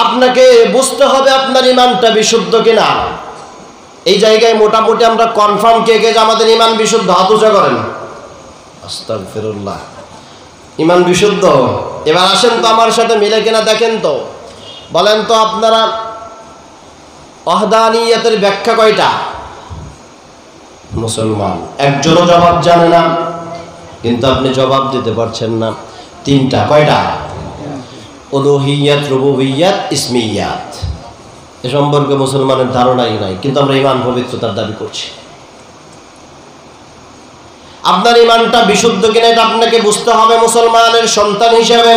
আপনাকে বুঝতে হবে আপনার ঈমানটা বিশুদ্ধ কিনা। এই জায়গায় মোটামুটি আমরা কনফার্ম কে যে আমাদের ঈমান বিশুদ্ধ, হাত উঁচা করেন। আস্তাগফিরুল্লাহ। ঈমান বিশুদ্ধ। এবার আসেন তো আমার সাথে মিলে কিনা দেখেন তো, বলেন তো আপনারা ওয়াহদানিয়তের ব্যাখ্যা কয়টা? মুসলমান একজনও জবাব জানে না, কিন্তু আপনি জবাব দিতে পারছেন না। তিনটা। কয়টা? উলুহিয়াত, রুবুবিয়াত, ইসমিয়াত। এ সম্পর্কে মুসলমানের ধারণাই নাই, কিন্তু আমরা ঈমান পবিত্রতার দাবি করছি। আপনার ঈমানটা বিশুদ্ধ কিনা এটা আপনাকে বুঝতে হবে মুসলমানের সন্তান হিসেবে।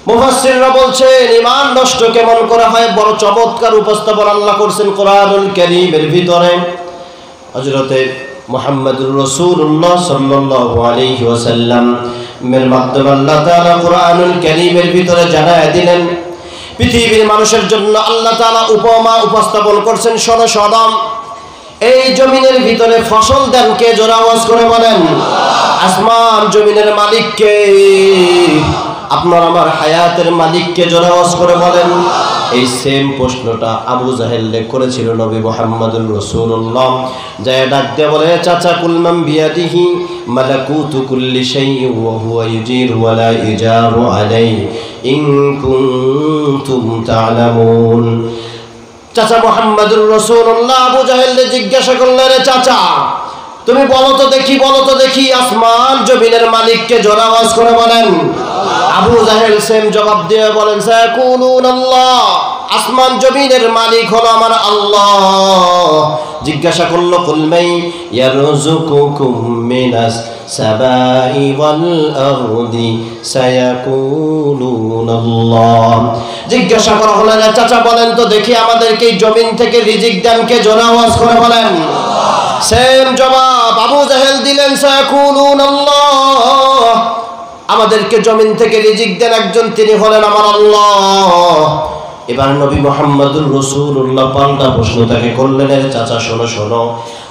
মুফাসসিররা বলছেন ঈমান নষ্ট কেমন করে হয়, বড় চমৎকার উপস্থাপন আল্লাহ করছেন কোরআনুল কারীমের ভিতরে। হযরতে মুহাম্মদুর রাসূলুল্লাহ সাল্লাল্লাহু আলাইহি ওয়াসাল্লাম এর মাধ্যমে আল্লাহ তাআলা কোরআনুল কারীমের ভিতরে জানায় দিলেন, পৃথিবীর মানুষের জন্য আল্লাহ তাআলা উপমা উপস্থাপন করছেন। শোনো শোনো, এই জমিনের ভিতরে ফসল দেন কে? জোরে আওয়াজ করে বলেন। আসমান জমিনের মালিক কে? আপনার আমার হায়াতের মালিক কে? জোরে আওয়াজ করে বলেন। এই সেম প্রশ্নটা আবু জাহেল করেছিল নবী মুহাম্মদুর রাসূলুল্লাহ। যায় ডাক দিয়ে বলে, চাচা কুলমান বিয়াদিহি মালাকুতু কুল্লি শাইইন ওয়া হুয়া ইউজিরু ওয়া লা ইজারু আলাইহি ইন কুনতুম তা'লামুন। চাচা মুহাম্মদুর রাসূলুল্লাহ আবু জাহেল জিজ্ঞাসা করলেন, রে চাচা তুমি বলো তো দেখি, বলো তো দেখি আসমান জমিনের মালিককে? জোরে আওয়াজ করে বলেন। আবু জাহেল সেম জবাব দিয়ে বলেন, সায়াকুলুন আল্লাহ, আসমান জমিনের মালিক হলো আমার আল্লাহ। জিজ্ঞাসা করলো, কুল মান ইয়ারযুকুকুম মিনাস সাবাই ওয়াল আরদি সায়াকুলুন আল্লাহ। জিজ্ঞাসা করা হলো, চাচা বলেন তো দেখি আমাদেরকে এই জমিন থেকে রিজিক দেন কে? জোরে আওয়াজ করে বলেন। সেম জবাব আবু জাহেল দিলেন, সায়াকুলুন আল্লাহ, আমাদেরকে জমিন থেকে রিজিক দেন একজন, তিনি হলেন আমার আল্লাহ। এবার নবী মুহাম্মদুর রাসূলুল্লাহ পাল্টা প্রশ্ন তাকে করলেন, চাচা শোনো শোনো,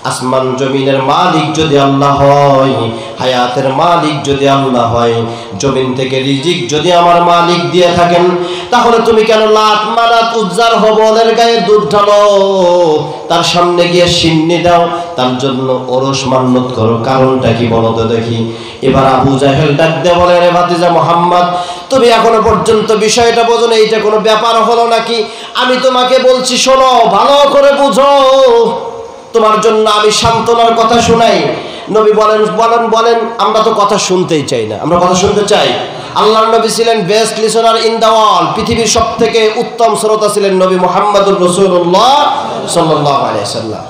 আসমান জমিনের মালিক যদি আল্লাহ হয়, হায়াতের মালিক যদি আল্লাহ হয়, জমিন থেকে রিজিক যদি আমার মালিক দিয়ে থাকেন, তাহলে তুমি কেন লাত মানাত উজ্জার হবলের গায়ে দুধ ঢালো, তার সামনে গিয়ে সিন্নি দাও, তার জন্য ওরস মান্নত করো? কারণটা কি বলো তো দেখি। এবার আবু জাহেল ডাক দিয়ে বলে, রে ভাতিজা মুহাম্মদ, তুমি এখনো পর্যন্ত বিষয়টা বোঝো না, এইটা কোনো ব্যাপার হলো নাকি? আমি তোমাকে বলছি শোনো, ভালো করে বুঝো, তোমার জন্য আমি সান্ত্বনার কথা শোনাই। নবী বলেন, বলেন বলেন। আমরা তো কথা শুনতেই চাই না, আমরা কথা শুনতে চাই। আল্লাহর নবী ছিলেন best listener in the world. পৃথিবীর সবথেকে উত্তম শ্রোতা ছিলেন নবী মুহাম্মদুর রাসূলুল্লাহ সাল্লাল্লাহু আলাইহি ওয়াসাল্লাম।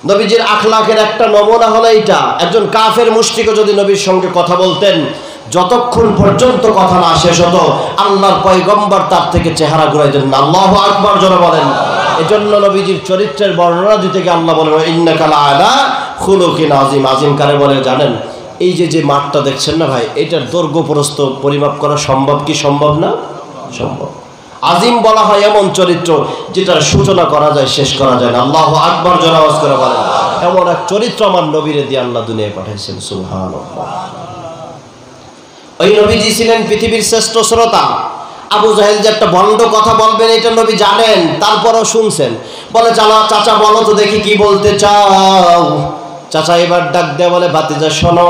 নবীজির আখলাকের একটা নমুনা হলো এইটা। একজন কাফের মুশরিকও যদি নবীর সঙ্গে কথা বলতেন, যতক্ষণ পর্যন্ত কথা না শেষ হতো আল্লাহর পয়গম্বর তার থেকে চেহারা ঘুরাই দেন না। আল্লাহু আকবার জোরে বলেন। এজন্য নবীজির চরিত্রের বর্ণনা দিতে গিয়ে আল্লাহ বলেন, ইন্নাকা লাআলা খুলুকিন আযীম। আযীম কারে বলে জানেন? এই যে মাঠটা দেখছেন না ভাই, এটার দৈর্ঘ্য প্রস্থ পরিমাপ করা সম্ভব কি সম্ভব না? সম্ভব। আযীম বলা হয় এমন চরিত্র যেটার সূচনা করা যায়, শেষ করা যায় না। আল্লাহু আকবার জোরে আওয়াজ করে বলেন। এমন এক চরিত্র আমার নবীরে দিয়ে আল্লাহ দুনিয়ায় পাঠাইছেন। সুবহানাল্লাহ। ওই নবীজি ছিলেন পৃথিবীর শ্রেষ্ঠ শ্রোতা। আবু জাহেল যে একটা ভণ্ড কথা বলবেন এটা নবী জানেন, তারপরও শুনছেন। বলে, চাচা বলো তো দেখি কি বলতে চাও। চাচা এবার ডাক দেয়া বলে, ভাতিজা শোনো,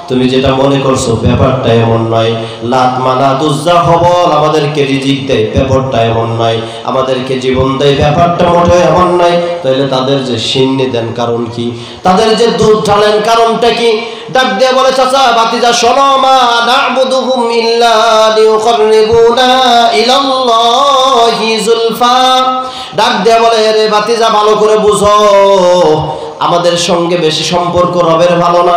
তুমি যেটা মনে করছো ব্যাপারটা এমন নয়। লাত মানাত উজ্জা হবল আমাদেরকে রিজিক দেয়, ব্যাপারটা এমন নয়। আমাদেরকে জীবন দেয়, ব্যাপারটা মোটেও এমন নয়। তাহলে তাদের যে সিন্নি দেন কারণ কি? তাদের যে দুধ ঢালেন কারণটা কি? ডাক দিয়ে বলে, চাচা ভাতিজা শোনো, মা না'বুদুহুম ইল্লা লিয়ুকাররিবুনা ইলাল্লাহি যুলফা। ডাক দিয়ে বলে, রে ভাতিজা ভালো করে বুঝো, আমাদের সঙ্গে বেশি সম্পর্ক রবের ভালো না।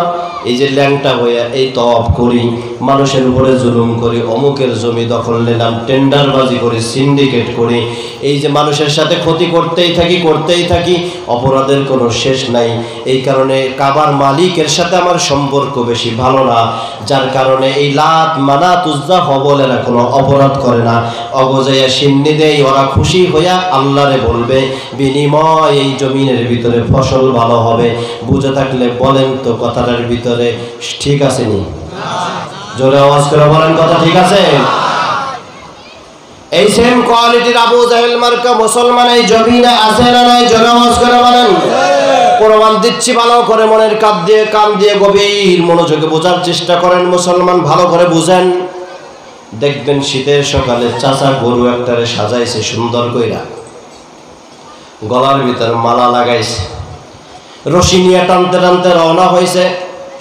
এই যে ল্যাংটা হইয়া এই তওয়াব করি, মানুষের উপরে জুলুম করি, অমুকের জমি দখল নিলাম, টেন্ডারবাজি করি, সিন্ডিকেট করি, এই যে মানুষের সাথে ক্ষতি করতেই থাকি, অপরাধের কোনো শেষ নাই। এই কারণে কাবার মালিকের সাথে আমার সম্পর্ক বেশি ভালো না, যার কারণে এই লাত মানাত উজ্জা হবলেরা কোনো অপরাধ করে না, অগজাইয়া সিন্নি দেয়। ওরা খুশি হইয়া আল্লাহরে বলবে, বিনিময় এই জমিনের ভিতরে ফসল ভালো হবে। বুঝে থাকলে বলেন তো কথাটার ভিতরে ঠিক আছে নি? জোরে আওয়াজ করে বলেন, কথা ঠিক আছে? এই সেম কোয়ালিটির আবু জাহেল মার্কা মুসলমান এই জমিনে আছে না নাই? জোরে আওয়াজ করে বলেন। প্রমাণ দিচ্ছি, ভালো করে মনের কান দিয়ে গভীর মনোযোগে বোঝার চেষ্টা করেন। মুসলমান ভালো করে বুঝেন। দেখবেন শীতের সকালে চাচা গরু একটারে সাজাইছে সুন্দর কইরা, গলার ভিতর মালা লাগাইছে, রশি নিয়ে টানতে টানতে রওনা হয়েছে।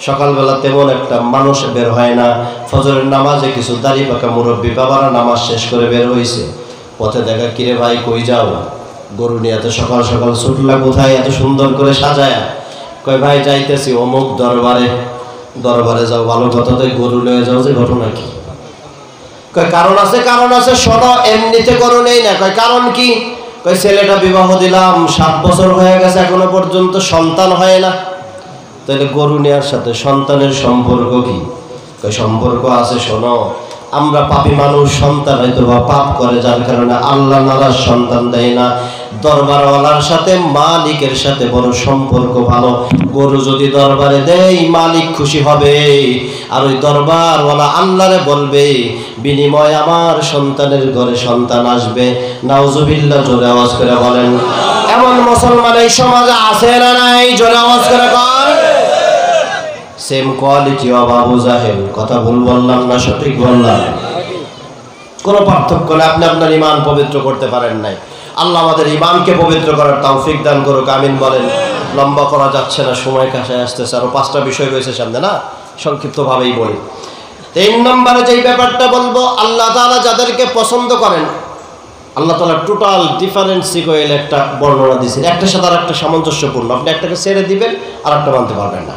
সকালবেলা তেমন একটা মানুষ বের হয় না। ফজরের নামাজে কিছু দাড়ি পাকা মুরব্বী বাবারা নামাজ শেষ করে বের হয়েছে। পথে দেখা, কিরে ভাই কই যাও? গরু নিয়ে এত সকাল সকাল ছুটলা কোথায়, এত সুন্দর করে সাজায়? কয় ভাই যাইতেছি অমুক দরবারে। দরবারে যাও, ভালো কথা, তো গরু নিয়ে যাও যে ঘটনা কি? কয় কারণ আছে, শোনো, এমনিতে গরু নেই না। কয় কারণ কি? কয় ছেলেটা বিবাহ দিলাম, 7 বছর হয়ে গেছে, এখনো পর্যন্ত সন্তান হয় না। তাহলে গরু নেওয়ার সাথে সন্তানের সম্পর্ক কি? কয় সম্পর্ক আছে। শোনো, আমরা পাপী মানুষ, সন্তান হয়তো বা পাপ করে, যার কারণে আল্লাহ নারাজ সন্তান দেয় না। দরবারওয়ালার সাথে মালিকের সাথে বড় সম্পর্ক ভালো। গরু যদি দরবারে দেয়, মালিক খুশি হবে, আর ওই দরবারওয়ালা আল্লাহরে বলবে, বিনিময় আমার সন্তানের ঘরে সন্তান আসবে। নাউজুবিল্লাহ, জোরে আওয়াজ করে বলেন। এমন মুসলমান এই সমাজে আছে না নাই? জোরে আওয়াজ করে কর। সেম কোয়ালিটি অফ আবু জাহেল। কথা ভুল বললাম না সঠিক বললাম? কোনো পার্থক্য নেই। আপনি আপনার ঈমান পবিত্র করতে পারেন নাই। আল্লাহ আমাদের ঈমানকে পবিত্র করার তৌফিক দান করুক, আমিন বলেন। লম্বা করা যাচ্ছে না, সময় কাছে আসতেছে, আরো 5টা বিষয় রয়েছে সামনে, না সংক্ষিপ্তভাবেই বলি। 3 নম্বরে যেই ব্যাপারটা বলবো, আল্লাহ তাআলা যাদেরকে পছন্দ করেন, আল্লাহ তাআলা টোটাল ডিফারেন্ট সিকোয়েল একটা বর্ণনা দিয়েছেন, একটার সাথে আর একটা সামঞ্জস্যপূর্ণ। আপনি একটাকে ছেড়ে দিবেন আর একটা মানতে পারবেন না।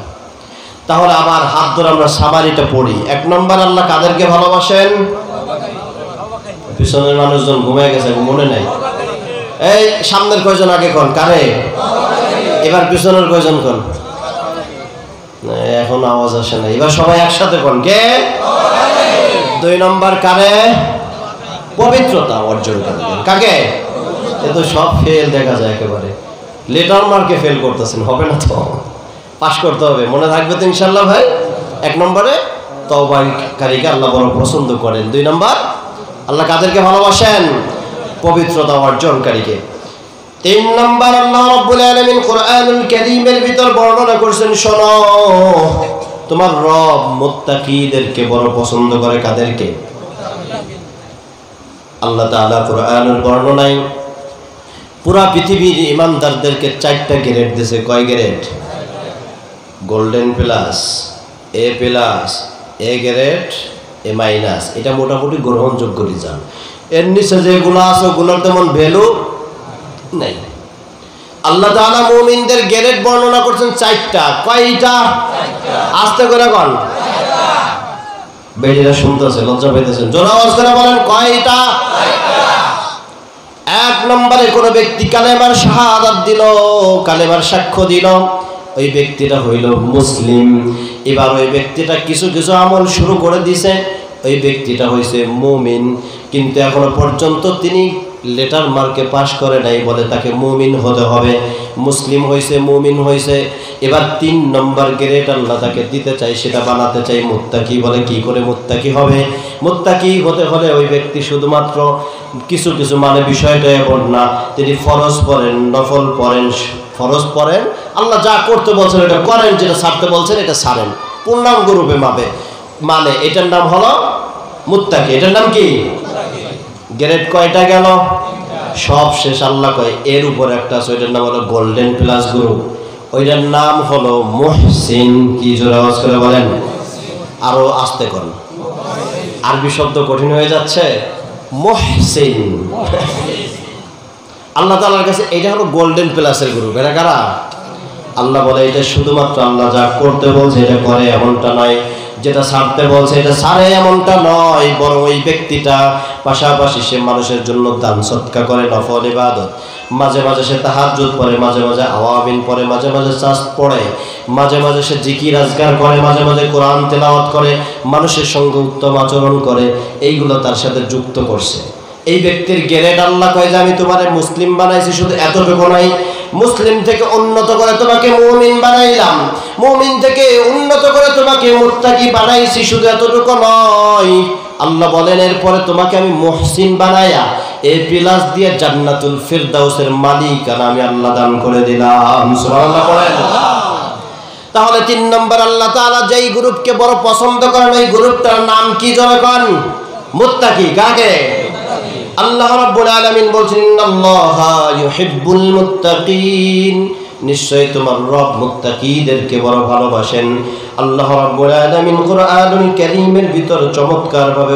তাহলে আবার হাত ধরে আমরা সামারিটা পড়ি। 1 নম্বর, আল্লাহ কাদেরকে ভালোবাসেন? পিছনের মানুষজন ঘুমিয়ে গেছে, মনে নাই? এই সামনের কয়জন আগে কোন? কারে? এবার পিছনের কয়জন কোন? এখন আওয়াজ আসে না। এবার সবাই একসাথে কোন? কে? 2 নম্বর কারে? পবিত্রতা অর্জন করবেন। কাকে? এ তো সব ফেল দেখা যায় একেবারে। লেটার মার্কে ফেল করতেছেন, হবে না তো, পাস করতে হবে। মনে থাকবে তো ইনশাল্লাহ ভাই? 1 নম্বরে তওবাকারীকে আল্লাহ বড় পছন্দ করেন। 2 নম্বর, আল্লাহ কাদেরকে ভালোবাসেন? পবিত্রতা অর্জনকারীকে। 3 নম্বর, আল্লাহ রাব্বুল আলামিন কোরআনুল কারীমের ভিতর বর্ণনা করেছেন, শোনো, তোমার রব মুত্তাকীদেরকে বড় পছন্দ করে। কাদেরকে? আল্লাহ তাআলা কোরআনের বর্ণনায় পুরা পৃথিবীর ইমানদারদেরকে 4টা গ্রেড দিয়েছে। কয় grade? Golden plus, A plus, A grade, A minus. এটা মোটামুটি গ্রহণযোগ্য রেজাল্ট। এর নিচে যেগুলো আছে ওগুলোর তেমন ভ্যালু নাই। আল্লাহ তাআলা মুমিনদের গ্রেড বর্ণনা করছেন 4টা। কয়টা? আস্তে করে বল। বেটিরা শুনতেছে, লজ্জা পাইতেছেন, জোরে আওয়াজ করে বলেন, কয়টা? 1 নম্বরে কোন ব্যক্তি কালেমার শাহাদাত দিল, কালেমার সাক্ষ্য দিল, ওই ব্যক্তিটা হইল মুসলিম। এবার ওই ব্যক্তিটা কিছু কিছু আমল শুরু করে দিয়েছে, ওই ব্যক্তিটা হয়েছে মুমিন। কিন্তু এখনো পর্যন্ত তিনি লেটার মার্কে পাশ করে নাই বলে তাকে মুমিন হতে হবে। মুসলিম হয়েছে, মুমিন হয়েছে, এবার 3 নম্বর গ্রেড আল্লাহ তাকে দিতে চাই, সেটা বানাতে চাই মুত্তাকি। বলে কি করে মুত্তাকি হবে? মুত্তাকি হতে হলে ওই ব্যক্তি শুধুমাত্র কিছু কিছু মানে বিষয়টা এমন না, তিনি ফরজ পড়েন, নফল পড়েন, ফরজ পড়েন, আল্লাহ যা করতে বলছেন এটা করেন, যেটা ছাড়তে বলছেন এটা ছাড়েন, পূর্ণাঙ্গ রূপে মানে এটার নাম হলো মুত্তাকি। এটার নাম কি? গ্রেড কয়টা গেল? সব শেষ। আল্লাহ কয় এর উপর একটা আছে, ওইটার নাম হলো গোল্ডেন প্লাস গ্রুপ। ওইটার নাম হলো মুহসিন। কি জোরে আওয়াজ করে বলেন, আরো আস্তে করুন, আরবি শব্দ কঠিন হয়ে যাচ্ছে। মুহসিন, আল্লাহ তাআলার কাছে এটা হলো গোল্ডেন প্লাসের গ্রুপ। এরা কারা? আল্লাহ বলে এটা শুধুমাত্র আল্লাহ যা করতে বলছে এটা করে এমনটা নয়, যেটা ছাড়তে বলছে এটা ছাড়ে এমনটা নয়, বরং ওই ব্যক্তিটা পাশাপাশি সে মানুষের জন্য দান সদকা করে, নফল ইবাদত, মাঝে মাঝে সে তাহাজ্জুদ পড়ে, মাঝে মাঝে আওয়াবিন পড়ে, মাঝে মাঝে চাঁদ পড়ে, মাঝে মাঝে সে জিকির আজকার করে, মাঝে মাঝে কোরআন তেলাওয়াত করে, মানুষের সঙ্গে উত্তম আচরণ করে, এইগুলো তার সাথে যুক্ত করছে। এই ব্যক্তির গ্রেড আল্লাহ কয় যে আমি তোমারে মুসলিম বানাইছি, শুধু এতটুকু নাই, মুসলিম থেকে উন্নত করে তোমাকে মুমিন বানাইলাম, মুমিন থেকে উন্নত করে তোমাকে মুত্তাকি বানাইছি, শুধু এতটুকু নয়, আল্লাহ বলেন এরপরে তোমাকে আমি মুহসিন বানায়া এই প্লাস দিয়ে জান্নাতুল ফিরদাউসের মালিকানা আমি আল্লাহ দান করে দিলাম। সুবহানাল্লাহ বলেন। তাহলে 3 নম্বর আল্লাহ তাআলা যেই গ্রুপকে বড় পছন্দ করেন ওই গ্রুপটার নাম কি জোরে কোন? মুত্তাকি। কাকে? আল্লাহ রাব্বুল আলামিন বলছেন ইন্নাল্লাহা ইউহিব্বুল মুত্তাকিন, নিশ্চয় তোমার রব মুত্তাকিদেরকে বড় ভালোবাসেন। আল্লাহ রাব্বুল আলামিন কুরআনুল কারীমের ভিতর চমৎকারভাবে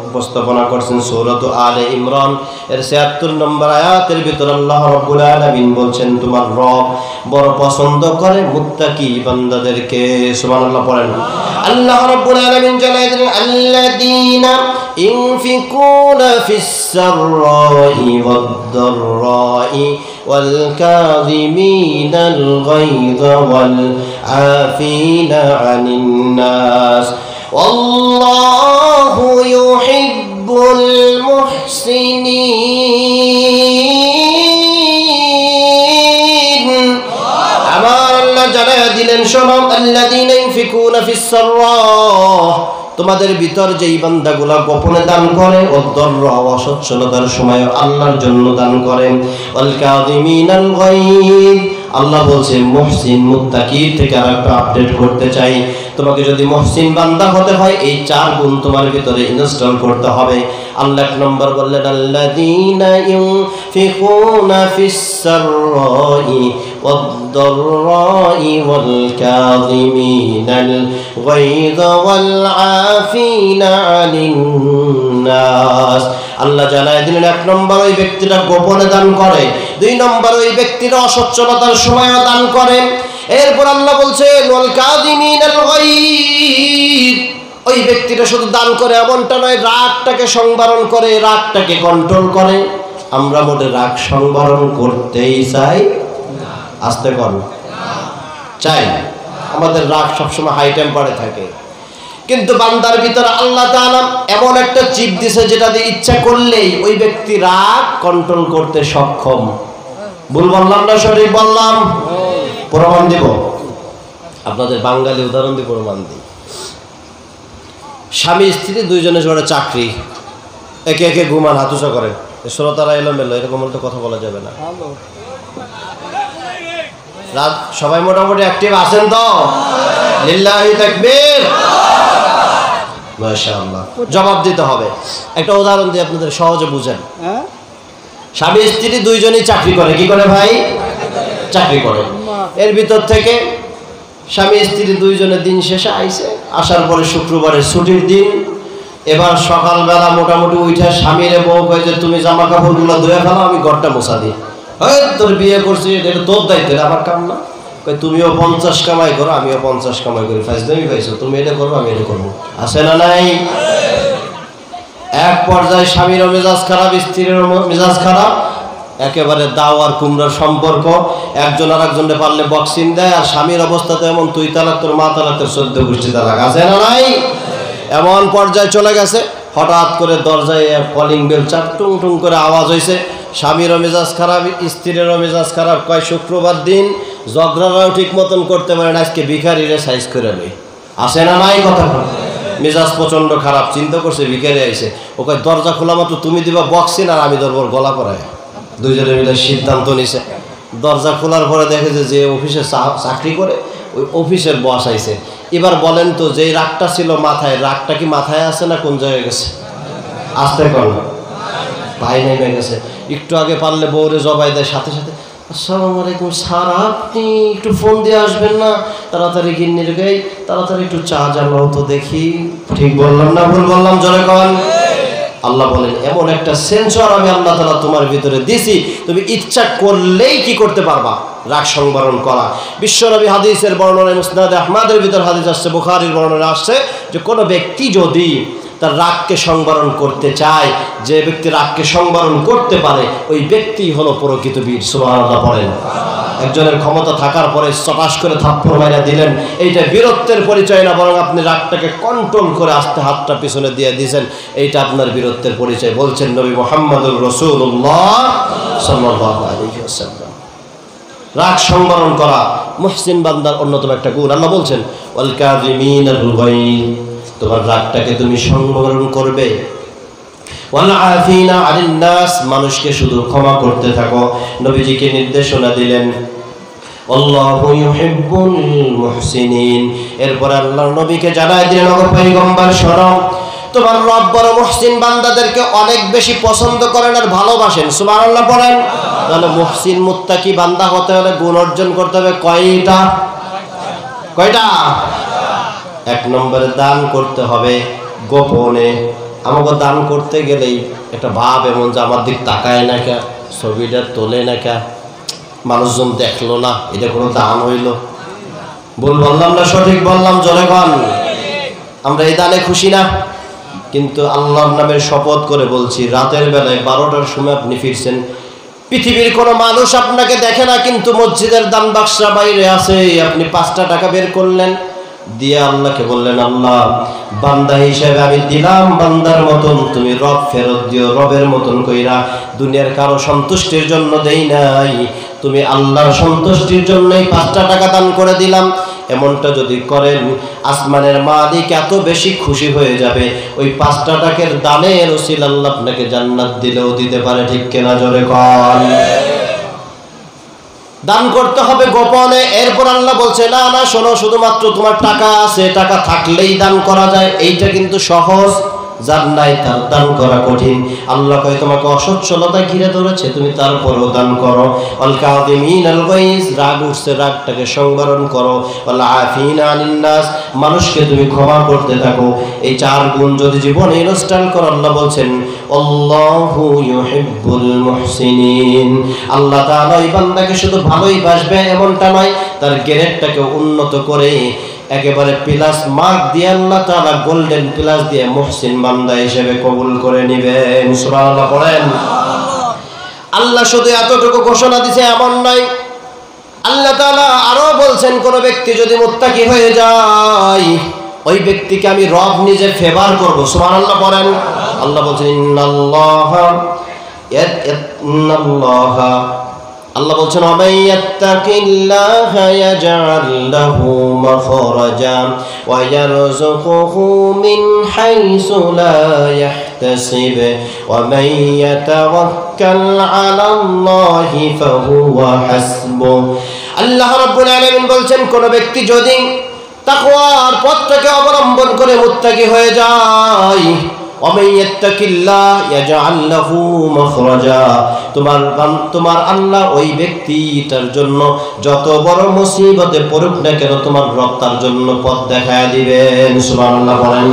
উপস্থাপনা করছেন সূরাত আলে ইমরান এর ৭৬ নম্বর আয়াতের ভিতর আল্লাহ রাব্বুল আলামিন বলছেন তোমার রব বড় পছন্দ করে মুত্তাকি বান্দাদেরকে। সুবহানাল্লাহ পড়েন। আল্লাহ রাব্বুল আলামিন জানায় দিলেন আল্লাযীনা ينفقون في السراء والضراء والكاظمين الغيظ والعافين عن الناس والله يحب المحسنين। আমার আল্লাহ জানায়া দিলেন শোনো আল্লাযীনা ইনফিকুনা ফিস সাররা, তোমাদের ভিতর যেই বান্দাগুলা গোপনে দান করে, অদররা অসচ্ছলতার সময় আল্লাহর জন্য দান করে, ওয়াল কাযিমিনাল গায়ব, আল্লাহ বলছে মুহসিন মুত্তাকি থেকে আরেকটা আপডেট করতে চাই, তোমাকে যদি মুহসিন বান্দা হতে হয় এই 4 গুণ তোমার ভিতরে ইনস্টল করতে হবে। আল্লাহ 1 নম্বর বললেন আল্লাযীনা ইউনফিকুনা ফিস সাররাই ওয়াদ-দাররাই ওয়াল কাযিমিনাল গায়যা ওয়াল আফিনা আনিন নাস। আল্লাহ জানায় দিলেন 1 নম্বর ওই ব্যক্তিটা গোপনে দান করে, 2 নম্বর ওই ব্যক্তিটা অসচ্ছলতার সময়ও দান করে। এরপর আল্লাহ বলছেন ওয়াল কাযিমিনাল গায়ব, ওই ব্যক্তিটা শুধু দান করে এমনটা নয়, রাগটাকে সংবরণ করে, রাগটাকে কন্ট্রোল করে। আমরা মোটে রাগ সংবরণ করতেই চাই না, আস্তে কর চাই, আমাদের রাগ সবসময় হাই টেম্পারে থাকে। কিন্তু বান্দার ভিতরে আল্লাহ তাআলা এমন একটা চিপ দিয়েছে যেটা দিয়ে ইচ্ছা করলেই ওই ব্যক্তি রাগ কন্ট্রোল করতে সক্ষম। ভুল বললাম না সঠিক বললাম? প্রমাণ দিব, আপনাদের বাঙালি উদাহরণ দিয়ে প্রমাণ দিই। স্বামী স্ত্রী দুইজনে জোড়ে চাকরি, একে একে ঘুমান, হাতুসা করেন, শ্রোতারা এলোমেলো, এরকম তো কথা বলা যাবে না। রাত সবাই মোটামুটি অ্যাক্টিভ আছেন তো? লিল্লাহি তাকবীর, মাশাআল্লাহ। জবাব দিতে হবে। একটা উদাহরণ দিয়ে আপনাদের সহজে বুঝেন। স্বামী স্ত্রী দুইজনই চাকরি করে। কি করে ভাই? চাকরি করে। এর ভিতর থেকে স্বামী স্ত্রী দুইজনে দিন শেষে আইছে, আসার পরে শুক্রবারের ছুটির দিন। এবার সকালবেলা মোটামুটি উঠে স্বামীরে বউ কয় যে তুমি জামা কাপড়গুলো ধুয়ে ফেলো, আমি ঘরটা মোছা দিই। তোর বিয়ে করছি, এটা তোর দায়িত্ব, আমার কাম না। তুমিও 50 কামাই করো, আমিও 50 কামাই করি, ফাইজলামি পাইছো, তুমি এটা করবো আমি এটা করবো, আছে না নাই? এক পর্যায়ে স্বামীরও মেজাজ খারাপ, স্ত্রীরও মেজাজ খারাপ, একেবারে দাও আর কুমড়ার সম্পর্ক। একজন আর একজনে পারলে বক্সিং দেয়, আর স্বামীর অবস্থাতে এমন তুই তালাক তোর মা তালাক তোর 14 গোষ্ঠী তালাক, আছে না নাই? এমন পর্যায়ে চলে গেছে, হঠাৎ করে দরজায় কলিং বেল চাপ টুং টুং করে আওয়াজ হয়েছে। স্বামীরও মেজাজ খারাপ, স্ত্রীরও মেজাজ খারাপ। কয় শুক্রবার দিন ঝগড়াটাও ঠিক মতন করতে পারে না, আজকে ভিখারিরে সাইজ করে লই, আছে না নাই? কথা মেজাজ প্রচণ্ড খারাপ, চিন্তা করছে ভিখারি আইছে, ও কয় দরজা খোলা মাত্র তুমি দিবা বক্সিন আর আমি ধরবো গলা পড়ায়। দুইজনে মিলে সিদ্ধান্ত নিছে। দরজা খোলার পরে দেখে যে অফিসে চাকরি করে ওই অফিসের বস আইছে। এবার বলেন তো, যে রাগটা ছিল মাথায়, রাগটা কি মাথায় আছে না কোন জায়গায় গেছে? আসতে কর ভাই নেমে গেছে। একটু আগে পারলে বউরে জবাই দেয়, সাথে সাথে আসসালামু আলাইকুম স্যার, আপনি একটু ফোন দিয়ে আসবেন না? তাড়াতাড়ি গিন্নির গাই, তাড়াতাড়ি একটু চা জ্বালাও তো দেখি। ঠিক বললাম না ভুল বললাম? জোরে কন। আল্লাহ বলেন এমন একটা সেন্সর আমি আল্লাহ তাআলা তোমার ভিতরে দিছি, তুমি ইচ্ছা করলেই কি করতে পারবা? রাগ সংবরণ করা। বিশ্বনবী হাদিসের বর্ণনায় মুসনাদে আহমদের ভিতর হাদিস আসছে, বুখারীর বর্ণনা আসছে যে কোনো ব্যক্তি যদি তার রাগকে সংবরণ করতে চায়, যে ব্যক্তি রাগকে সংবরণ করতে পারে ওই ব্যক্তি হলো প্রকৃত বীর। সুবহানাল্লাহ পড়েন। একজনের ক্ষমতা থাকার পরে চটাস করে থাপ্পড় মাইরা দিলেন, এইটা বীরত্বের পরিচয় না, বরং আপনি রাগটাকে কন্ট্রোল করে আস্তে হাতটা পিছনে দিয়ে দিয়েছেন, এইটা আপনার বীরত্বের পরিচয়, বলছেন নবী মুহাম্মদুর রাসূলুল্লাহ সাল্লাল্লাহু আলাইহি ওয়াসাল্লাম। রাগ সংবরণ করা মুহসিন বান্দার অন্যতম একটা গুণ। আল্লাহ বলছেন ওয়াল কাযিমিনাল গায়জ, তোমার রাগটাকে তুমি সংবরণ করবে। ওয়াল আফিনা আনিন নাস, মানুষকে শুধু ক্ষমা করতে থাকো। নবীজিকে নির্দেশনা দিলেন আল্লাহু ইউহিব্বুল মুহসিনিন। এরপর আল্লাহ নবীকে জানায় দিলেন ও পয়গম্বর শোনো, তোমার রব বড় মুহসিন বান্দাদেরকে অনেক বেশি পছন্দ করেন আর ভালোবাসেন। সুবহানাল্লাহ পড়েন। তাহলে মুহসিন মুত্তাকি বান্দা হতে হলে গুণ অর্জন করতে হবে কয়টা? এক নম্বরে দান করতে হবে গোপনে। আমাকে দান করতে গেলেই একটা ভাব এমন যে আমার দিক তাকায় না কে, ছবিটা তোলে না কে, মানুষজন দেখলো না, এটা কোনো দান হইল? ভুল বললাম না সঠিক বললাম? জোরে কন। আমরা এই দানে খুশি না, কিন্তু আল্লাহর নামের শপথ করে বলছি, রাতের বেলায় 12টার সময় আপনি ফিরছেন, পৃথিবীর কোনো মানুষ আপনাকে দেখে না, কিন্তু মসজিদের দান বাক্সা বাইরে আছে, আপনি 5টা টাকা বের করলেন, দিয়ে আল্লাহকে বললেন আল্লাহ বান্দা হিসেবে আমি দিলাম, বান্দার মতন তুমি রব ফেরত দিও, রবের মতন কইরা। দুনিয়ার কারো সন্তুষ্টির জন্য দেই নাই, তুমি আল্লাহর সন্তুষ্টির জন্যই 5টা টাকা দান করে দিলাম। এমনটা যদি করেন আসমানের মালিক এত বেশি খুশি হয়ে যাবে, ওই 5টা টাকার দানের ওসিলা আল্লাহ আপনাকে জান্নাত দিলেও দিতে পারে। ঠিক কিনা? জোরে কন। দান করতে হবে গোপনে। এরপর আল্লাহ বলছে না না শোনো, শুধুমাত্র তোমার টাকা আছে, টাকা থাকলেই দান করা যায়, এইটা কিন্তু সহজ, যার নাই তার দান করা কঠিন। আল্লাহ কয় তোমাকে অসচ্ছলতা ঘিরে ধরেছে, তুমি তারপরেও দান করো। ওয়াল কাযিমিনাল গায়জ, রাগ উঠছে, রাগটাকে সংবরণ করো। ওয়াল আফিনা আনিন নাস, মানুষকে তুমি ক্ষমা করতে থাকো। এই 4 গুণ যদি জীবনে ইনস্টল করো, আল্লাহ বলছেন আল্লাহু ইউহিব্বুল মুহসিনিন। আল্লাহ তাআলা এই বান্দাকে শুধু ভালোই বাসবে এমনটা নয়, তার গ্রেডটাকে উন্নত করে একেবারে প্লাস মার্ক দিয়ে আল্লাহ তাআলা গোল্ডেন প্লাস দিয়ে মুহসিন বান্দা হিসেবে কবুল করে নেবেন। সুবহানাল্লাহ পড়েন। আল্লাহ শুধু এতটুকু ঘোষণা দিয়েছে এমন নয়, আল্লাহ তাআলা আরো বলছেন কোন ব্যক্তি যদি মুত্তাকি হয়ে যায়, ওই ব্যক্তিকে আমি রব নিজে ফেভার করব। সুবহানাল্লাহ পড়েন। আল্লাহ বলছেন আল্লাহ বলছেন ওয়ামাইয়াত্তাকিল্লাহা ইয়াজআল লাহু মাখরাজা ওয়া ইয়ারযুকুহু মিন হাইসু লা ইয়াহতাসিব ওয়া মান ইয়াতাওয়াক্কাল আলাল্লাহি ফাহুয়া হাসবুহ। আল্লাহ রাব্বুল আলামিন বলছেন কোন ব্যক্তি যদি তাকওয়ার পথটাকে অবলম্বন করে মুত্তাকি হয়ে যায়, তোমার আল্লাহ ওই ব্যক্তিটার জন্য যত বড় মুসিবতে পড়ুক না কেন, তোমার রব তার জন্য পথ দেখায় দিবেন। সুবহানাল্লাহ বলেন।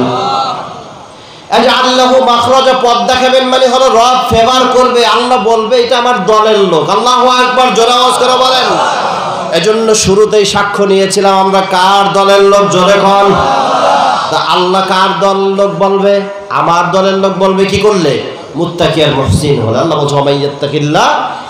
আল্লাহু মাখরাজা, পথ দেখাবেন মানে হলো রব ফেভার করবে। আল্লাহ বলবে এটা আমার দলের লোক। আল্লাহু আকবার, জোরে আওয়াজ করে বলেন। এজন্য শুরুতেই সাক্ষ্য নিয়েছিলাম আমরা কার দলের লোক? জোরে কন। তা আল্লাহ কার দল লোক বলবে? আমার দলের লোক বলবে কি করলে? মুত্তাকি আর মুহসিন হলে। আল্লাহ বলছে ওয়ামাইয়াত্তাকিল্লাহ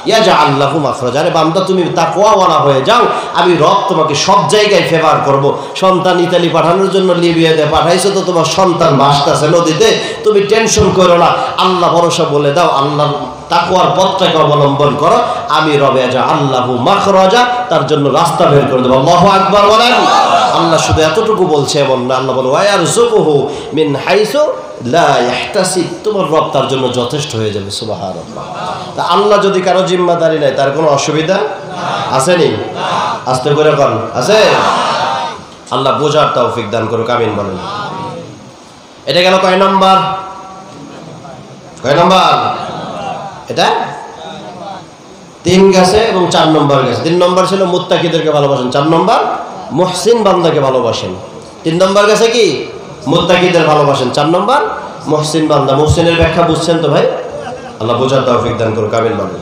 ইয়াজআল লাহু মাখরাজা। আরে বান্দা তুমি তাকওয়াওয়ালা হয়ে যাও, আমি রব তোমাকে সব জায়গায় ফেভার করব। সন্তান ইতালি পাঠানোর জন্য লিবিয়াতে পাঠাইছো, তো তোমার সন্তান ভাসতেছে নদীতে, তুমি টেনশন করো না, আল্লাহ ভরসা বলে দাও, আল্লাহ তাকওয়ার পথটাকে অবলম্বন করো, আমি রবে ইয়াজআল লাহু মাখরাজা, তার জন্য রাস্তা বের করে দেব। আল্লাহু আকবার বলেন। আল্লাহ শুধু এতটুকু বলছে এমন না, আল্লাহ বলে ওয়া ইয়ারযুকুহু মিন হাইসু লা ইয়াহতাসিব, তোমার রব তার জন্য যথেষ্ট হয়ে যাবে। সুবহানাল্লাহ। তা আল্লাহ যদি কারো জিম্মাদারি নেয় তার কোনো অসুবিধা আছে নি? আস্তে করে বল, আছে? আল্লাহ বোঝার তৌফিক দান করুক, আমিন বলেন। এটা গেল কয় নাম্বার? কয় নাম্বার এটা? তিন গেছে এবং 4 নম্বর গেছে। 3 নম্বর ছিল মুত্তাকিদেরকে ভালোবাসেন, 4 নম্বর মুহসিন বান্দাকে ভালোবাসেন। 3 নম্বর গেছে কি মুত্তাকিদের ভালোবাসেন, 4 নম্বর মুহসিন বান্দা। মুহসিনের ব্যাখ্যা বুঝছেন তো ভাই? আল্লাহ বোঝার তৌফিক দান করুন কামিল ভাবে।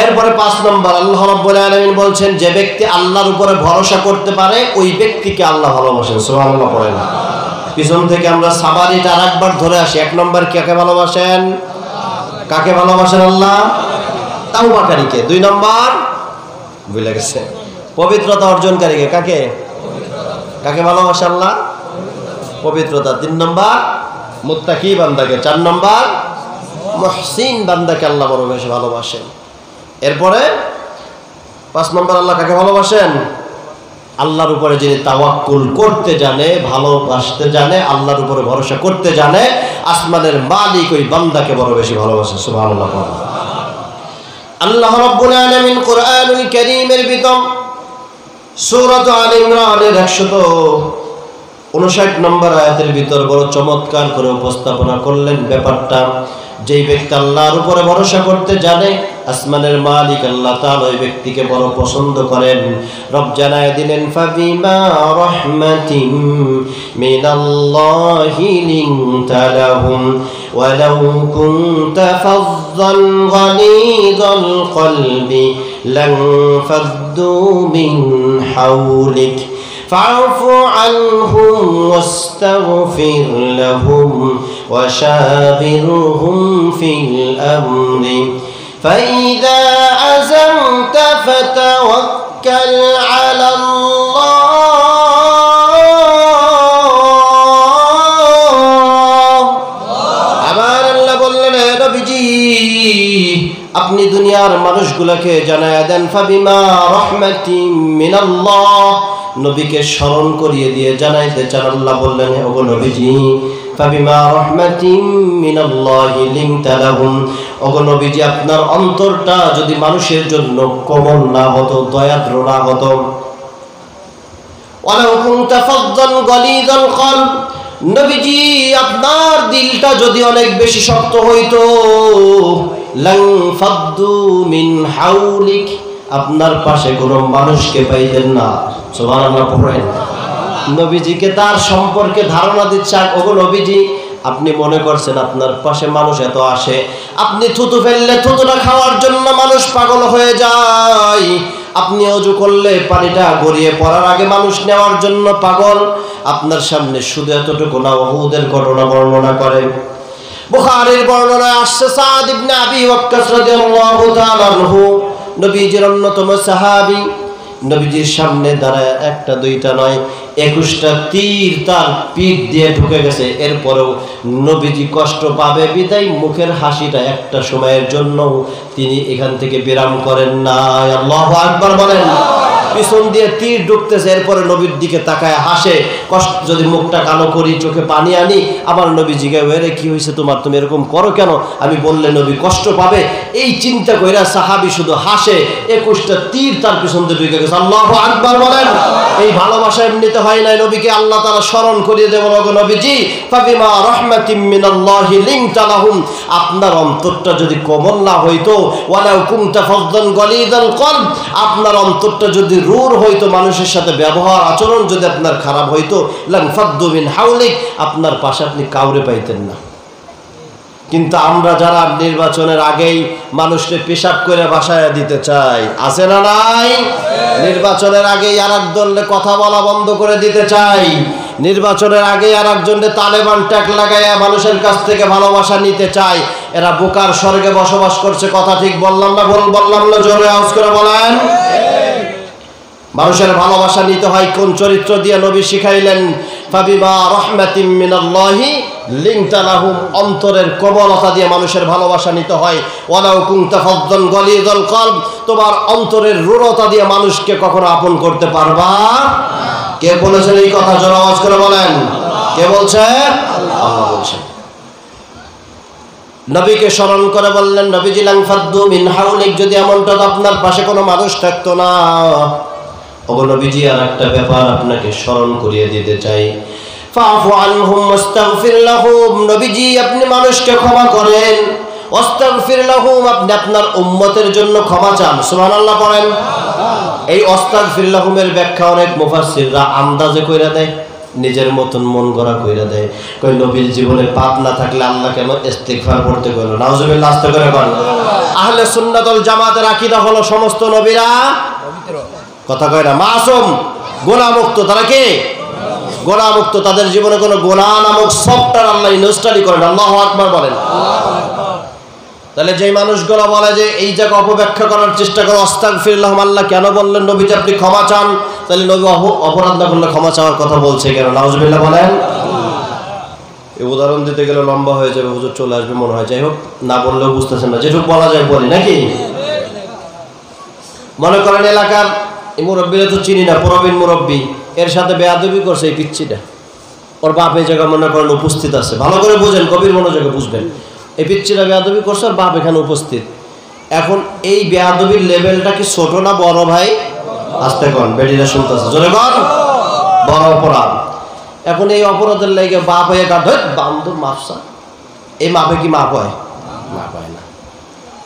এরপরে 5 নম্বর আল্লাহ রাব্বুল আলামিন বলছেন যে ব্যক্তি আল্লাহর উপরে ভরসা করতে পারে ওই ব্যক্তিকে আল্লাহ ভালোবাসেন। সুবহানাল্লাহ পড়েন। পিছন থেকে আমরা সাবারিটা আরেকবার ধরে আসি। 1 নম্বর কাকে ভালোবাসেন? কাকে ভালোবাসেন আল্লাহ? তাওবাকারীকে। 2 নম্বর ভুলে গেছে পবিত্রতা অর্জনকারীকে। কাকে কাকে ভালোবাসে আল্লাহ? পবিত্রতা। 3 নম্বর মুত্তাকি বান্দাকে। 4 নম্বর মুহসিন বান্দাকে আল্লাহ বড় বেশি ভালোবাসেন। এরপরে 5 নম্বর আল্লাহ কাকে ভালোবাসেন? আল্লাহর উপরে যিনি তাওয়াক্কুল করতে জানে, ভালোবাসতে জানে, আল্লাহর উপরে ভরসা করতে জানে, আসমানের মালিক ওই বান্দাকে বড় বেশি ভালোবাসে। সুবহানাল্লাহ। আল্লাহ রাব্বুল আলামিন কোরআনুল কারীমের ভিতর সূরা আলে ইমরানের 159 নম্বর আয়াতের ভিতর বড় চমৎকার করে উপস্থাপনা করলেন ব্যাপারটা। যেই ব্যক্তি আল্লাহর উপরে ভরসা করতে জানে, আসমানের মালিক আল্লাহ তাআলা ওই ব্যক্তিকে বড় পছন্দ করেন। রব জানায় দিলেন ফাবিমা রাহমাতিন মিনাল্লাহি লিনতা লাহুম ওয়ালাউ কুনতা ফাযযান গালিযাল কলবি লানফাদ্দু মিন হাওলিক فاعف عنهم واستغفر لهم وشاورهم في الأمر فإذا عزمت فتوكل على الله. আমার আল্লাহ বললেন হে নবীজি আপনি দুনিয়ার মানুষগুলোকে জানায়া দেন ফাবিমা রাহমাতিন মিনাল্লাহ, নবীকে স্মরণ করিয়ে দিয়ে জানাইতে চান। আল্লাহ বললেন হে ওগো নবীজি ফাবিমা রাহমাতিন মিনাল্লাহি লিনতা লাহুম, ওগো নবীজি আপনার অন্তরটা যদি মানুষের জন্য কোমল না হতো, দয়াদ্র না হতো, ওয়ালাউ কুনতা ফাযযান গালিযাল কলব, নবীজি আপনার দিলটা যদি অনেক বেশি শক্ত হইতো, লানফাদ্দু মিন হাওলিক, আপনার পাশে কোনো মানুষকে পাইতেন না। সুবহানাল্লাহ পড়েন। নবীজিকে তার সম্পর্কে ধারণা দিচ্ছে, ওগো নবীজি আপনি মনে করছেন আপনার পাশে মানুষ এত আসে, আপনি থুতু ফেললে থুতুটা খাওয়ার জন্য মানুষ পাগল হয়ে যায়, আপনি ওযু করলে পানিটা গড়িয়ে পড়ার আগে মানুষ নেওয়ার জন্য পাগল। আপনার সামনে শুধু এতটুকু না, উহুদের ঘটনা বর্ণনা করে। বুখারীর বর্ণনায় আসছে সাদ ইবনে আবি ওয়াক্কাস রাদিয়াল্লাহু তাআলা আনহু নবীজির অন্যতম সাহাবী, নবীজির সামনে দাঁড়ায় একটা দুইটা নয় 21টা তীর তার পিঠ দিয়ে ঢুকে গেছে। এরপরেও নবীজি কষ্ট পাবে বিদায় মুখের হাসিটা একটা সময়ের জন্য তিনি এখান থেকে বিরাম করেন না। আল্লাহু আকবার বলেন। পিছন দিয়ে তীর ঢুকতেছে, এরপরে নবীর দিকে তাকায় হাসে। কষ্ট যদি মুখটা কালো করি, চোখে পানি আনি, আবার নবীজিকে ওরে কি হয়েছে তোমার, তুমি এরকম করো কেন, আমি বললে নবী কষ্ট পাবে, এই চিন্তা কইরা সাহাবী শুধু হাসে। 21টা তীর তার পিছন দিয়ে ঢুকে গেছে। আল্লাহু আকবার বলেন। এই ভালোবাসা এমনিতে হয় নাই, নবীকে আল্লাহ তাআলা স্মরণ করিয়ে দেব। নবীজি ফাবিমা রাহমাতিন মিনাল্লাহি লিনতা লাহুম, আপনার অন্তরটা যদি কোমল না হইতো, ওয়ালাউ কুনতা ফাযযান গালিযাল কলব, আপনার অন্তরটা যদি রূঢ় হইতো, মানুষের সাথে ব্যবহার আচরণ যদি আপনার খারাপ হইতো, লানফাদ্দু মিন হাওলিক, আপনার পাশে আপনি কাউরে পাইতেন না। কিন্তু আমরা যারা নির্বাচনের আগেই মানুষকে পেশাব করে বাসায় দিতে চাই, আছে না নাই? নির্বাচনের আগেই আর একজনকে কথা বলা বন্ধ করে দিতে চাই, নির্বাচনের আগেই আর একজনকে তালেবান ট্যাগ লাগাইয়া মানুষের কাছ থেকে ভালোবাসা নিতে চাই। এরা বোকার স্বর্গে বসবাস করছে। কথা ঠিক বললাম না? বললাম না? জোরে আওয়াজ করে বলেন। মানুষের ভালোবাসা নিতে হয় কোন চরিত্র দিয়ে? নবী শিখাইলেন ফাবিমা রাহমাতিন মিনাল্লাহি লিনতা লাহুম, অন্তরের কোমলতা দিয়ে মানুষের ভালোবাসা নিতে হয়। ওয়ালাউ কুনতা ফাযযান গালিযাল কলব, তোমার অন্তরের রূঢ়তা দিয়ে মানুষকে কখনো আপন করতে পারবা? কে বলেছেন এই কথা? জোরে আওয়াজ করে বলেন। কে বলছে? আল্লাহ বলছেন। নবীকে স্মরণ করে বললেন নবীজি লানফাদ্দু মিন হাওলিক, যদি এমনটা আপনার পাশে কোনো মানুষ থাকতো না। ওগো নবীজি আর একটা ব্যাপার আপনাকে স্মরণ করিয়ে দিতে চাই, ফাআফু আনহুম ওয়াস্তাগফির লাহুম, নবীজি আপনি মানুষকে ক্ষমা করেন, আস্তাগফির লাহুম, আপনি আপনার উম্মতের জন্য ক্ষমা চান। সুবহানাল্লাহ পড়েন। এই আস্তাগফির লাহুমের ব্যাখ্যা অনেক মুফাসসিররা আন্দাজে কইরা দেয়, নিজের মতন মন গড়া কইরা দেয়। কই নবীর জীবনে পাপ না থাকলে আল্লাহ কেন ইস্তিগফার করতে কইল? নাউজুবিল্লাহ, আস্তে করে বলেন। আহলে সুন্নাত ওয়াল জামাতের আকীদা হলো সমস্ত নবীরা পবিত্র, কথা কয় না, মাসুম, গুনাহ মুক্ত। তারা কি? গুনাহ মুক্ত। তাদের জীবনে কোনো গুনাহ নামক সফটওয়্যার আল্লাহ ইনস্টলই করেন। আল্লাহু আকবার বলেন। তাহলে যেই মানুষগুলো বলে যে এই জায়গা অপব্যাখ্যা করার চেষ্টা করে আস্তাগফিরুল্লাহ, আল্লাহ কেন বললেন নবীজি আপনি ক্ষমা চান, তাহলে নবী অপরাধ না করলে ক্ষমা চাওয়ার কথা বলছে কেন? নাউজুবিল্লাহ বলেন। এই উদাহরণ দিতে গেলে লম্বা হয়ে যাবে, হুজুর চলে আসবে মনে হয়। যাই হোক, না বললেও বুঝতেছেন না, যেটুকু বলা যায় বলি নাকি। মনে করেন এলাকার এই মুরব্বীরা তো চিনি না, প্রবীণ মুরব্বী, এর সাথে বেয়াদবি করছে এই পিচ্ছিটা। ওর বাপ এই জায়গায় মনে করেন উপস্থিত আছে, ভালো করে বুঝেন, কবির মনোযোগে বুঝবেন। এই পিচ্ছিটা বেয়াদবি করছে, ওর বাপ এখানে উপস্থিত। এখন এই বেয়াদবির লেভেলটা কি ছোট না বড় ভাই? আস্তে কন, বেটিরা শুনতেছে, জোরে কন। বড় অপরাধ। এখন এই অপরাধের লেগে বাপ হয়ে কাঁদ বান্ধব মাপসা, এই মাপে কি মাপ হয়? মাপ হয় না।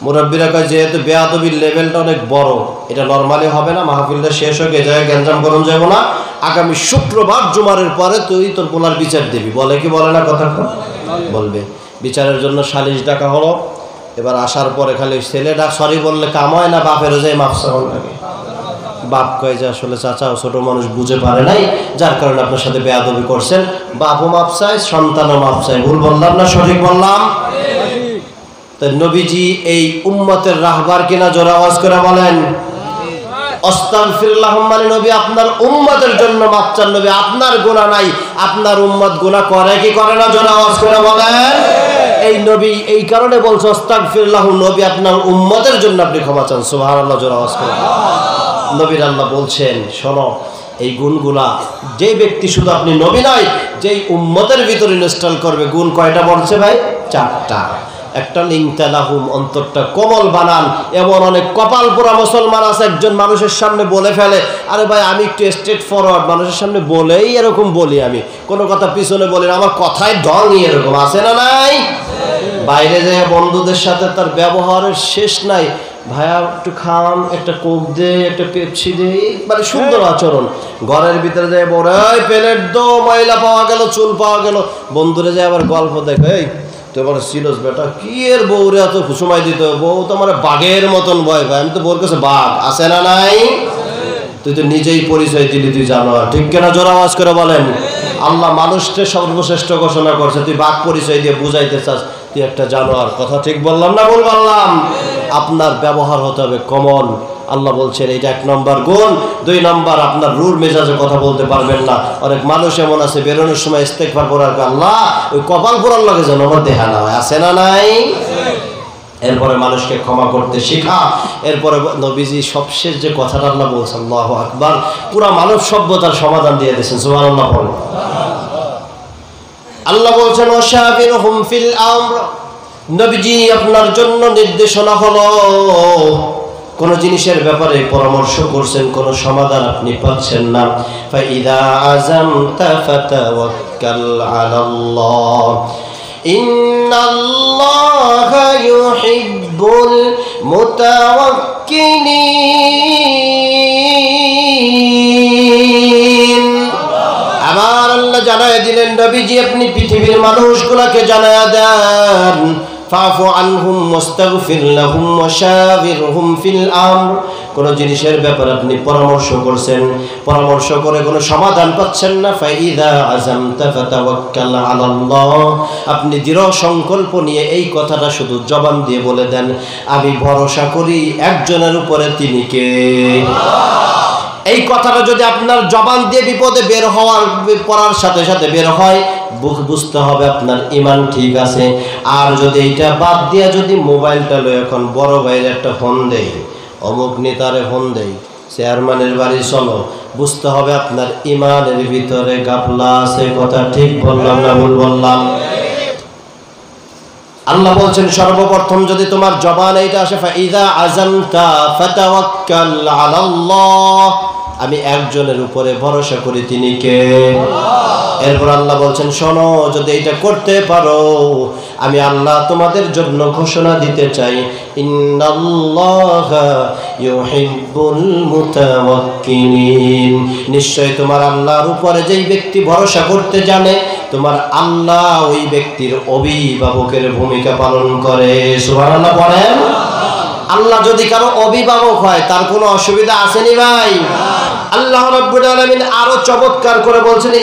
মুরব্বীরা কয় যেহেতু বেয়াদবির লেভেলটা অনেক বড়, এটা নর্মালি হবে না, মাহফিলটা শেষ হয়ে গিয়ে যায় গ্যাঞ্জাম করুন যাবো না, আগামী শুক্রবার জুমারের পরে তুই তোর পোলার বিচার দিবি। বলে কি বলে না? কথা বলবে। বিচারের জন্য সালিশ ডাকা হলো। এবার আসার পরে খালি ছেলেটা সরি বললে কাম হয় না, বাপেরও যায় মাপসা লাগে। বাপ কয় যে আসলে চাচা ছোট মানুষ বুঝে পারে নাই, যার কারণে আপনার সাথে বেয়াদবি করছেন। বাপও মাপ চায়, সন্তানও মাপ চায়। ভুল বললাম না সঠিক বললাম? তাই নবীজি এই উম্মতের রাহবার কিনা জোরে আওয়াজ করে বলেন। আস্তাগফিরুল্লাহ মানে নবী আপনার উম্মতের জন্য মাপ চান। নবী আপনার গুনাহ নাই, আপনার উম্মত গুনাহ করে কি করে না? জোরে আওয়াজ করে বলেন। এই নবী এই কারণে বলছে আস্তাগফিরুল্লাহ, নবী আপনার উম্মতের জন্য আপনি ক্ষমা চান। সুবহানাল্লাহ, জোরে আওয়াজ করে। নবীর আল্লাহ বলছেন শোনো, এই গুণগুলা যে ব্যক্তি, শুধু আপনি নবী নয়, যেই উম্মতের ভিতরে ইনস্টল করবে, গুণ কয়টা বলছে ভাই? 4টা। একটা লিংতালাহুম, অন্তরটা কোমল বানান। এমন অনেক কপাল পোড়া মুসলমান আছে, একজন মানুষের সামনে বলে ফেলে, আরে ভাই আমি একটু স্ট্রেট ফরওয়ার্ড, মানুষের সামনে বলেই এরকম বলি, আমি কোনো কথা পিছনে বলি না, আমার কথায় ঢংই এরকম। আছে না নাই? বাইরে যায় বন্ধুদের সাথে তার ব্যবহারের শেষ নাই। ভাইয়া একটু খান, একটা কোক দে, একটা পেপসি দে, মানে সুন্দর আচরণ। ঘরের ভিতরে যায় বড় প্লেট দো, ময়লা পাওয়া গেল, চুল পাওয়া গেল। বন্ধুরে যায় আবার গল্প দেখে, এই তোমার সিরিয়াস বেটা কি এর বউরে এত সময় দিত, বউ তো আমার বাঘের মতন ভয় ভাই, আমি তো বউর কাছে বাঘ। আছে না নাই? তুই তো নিজেই পরিচয় দিলি তুই জানোয়ার, ঠিক কিনা? জোরে আওয়াজ করে বলেন। আল্লাহ মানুষকে সর্বশ্রেষ্ঠ ঘোষণা করছে, তুই বাঘ পরিচয় দিয়ে বুঝাইতে চাস তুই একটা জানোয়ার। কথা ঠিক বললাম না ভুল বললাম? আপনার ব্যবহার হতে হবে কমন। আল্লাহ বলছেন এইটা 1 নম্বর গুণ। 2 নম্বর, আপনার রুর মেজাজে কথা বলতে পারবেন না। অনেক মানুষ এমন আছে বেরোনোর সময় ইস্তেগফার করার, আল্লাহ ওই কপাল পোড়ার লাগে যেন আমার দেখা না হয়। আছে না নাই? এরপরে মানুষকে ক্ষমা করতে শিখা। এরপরে নবীজি সবশেষ যে কথাটা আল্লাহ বলছেন, আল্লাহু আকবার, পুরা মানব সভ্যতার সমাধান দিয়ে দিয়েছেন। সুবহানাল্লাহ বলেন। আল্লাহ বলছেন ওয়াশাবিরহুম ফিল আমর, নবীজি আপনার জন্য নির্দেশনা হলো, কোন জিনিসের ব্যাপারে পরামর্শ করছেন, কোন সমাধান আপনি পাচ্ছেন না, ফাইদা আযামতা ফাতাওয়াক্কাল আলাল্লাহ ইন্নাল্লাহা ইউহিব্বুল মুতাওয়াক্কিলিন। আবার আল্লাহ জানায় দিলেন, নবীজি আপনি পৃথিবীর মানুষগুলোকে জানায় দেন, ফাফু আনহুম ওয়াস্তাগফির লাহুম ওয়াশাবিরহুম ফিল আমর। কোন জিনিসের ব্যাপারে আপনি পরামর্শ করছেন, পরামর্শ করে কোনো সমাধান পাচ্ছেন না, ফাইদা আযামতা ফাতাওয়াক্কাল আলাল্লাহ, আপনি দৃঢ় সংকল্প নিয়ে এই কথাটা শুধু জবান দিয়ে বলে দেন, আমি ভরসা করি একজনের উপরে, তিনি কে? এই কথাটা যদি আপনার জবান দিয়ে বিপদে বের হওয়ার পড়ার সাথে সাথে বের হয়, বুঝতে হবে আপনার ঈমান ঠিক আছে। আর যদি এইটা বাদ দিয়া যদি মোবাইলটা লয়ে এখন বড় ভাইয়ের একটা ফোন দেই, অমুক নেতারে ফোন দেই, চেয়ারম্যানের বাড়ি চলো, বুঝতে হবে আপনার ঈমানের ভিতরে গাফলা আছে। কথা ঠিক বললাম না ভুল বললাম? আল্লাহ বলছেন সর্বপ্রথম যদি তোমার জবান এইটা আসে, ফাইদা আযামতা ফাতাওয়াক্কাল আলাল্লাহ, আমি একজনের উপরে ভরসা করি, তিনি কে? এরপর আল্লাহ বলছেন, শোনো, যদি এটা করতে পারো আমি আল্লাহ তোমাদের জন্য ঘোষণা দিতে চাই, ইন্নাল্লাহা ইউহিব্বুল মুতাওয়াক্কিলিন, নিশ্চয় তোমার আল্লাহর উপরে যেই ব্যক্তি ভরসা করতে জানে তোমার আল্লাহ ওই ব্যক্তির অভিভাবকের ভূমিকা পালন করে। সুবহানাল্লাহ বলেন। আল্লাহ যদি কারো অভিভাবক হয় তার কোনো অসুবিধা আসেনি ভাই? আল্লাহ রাব্বুল আলামিন আরো চমৎকার করে বলছেন,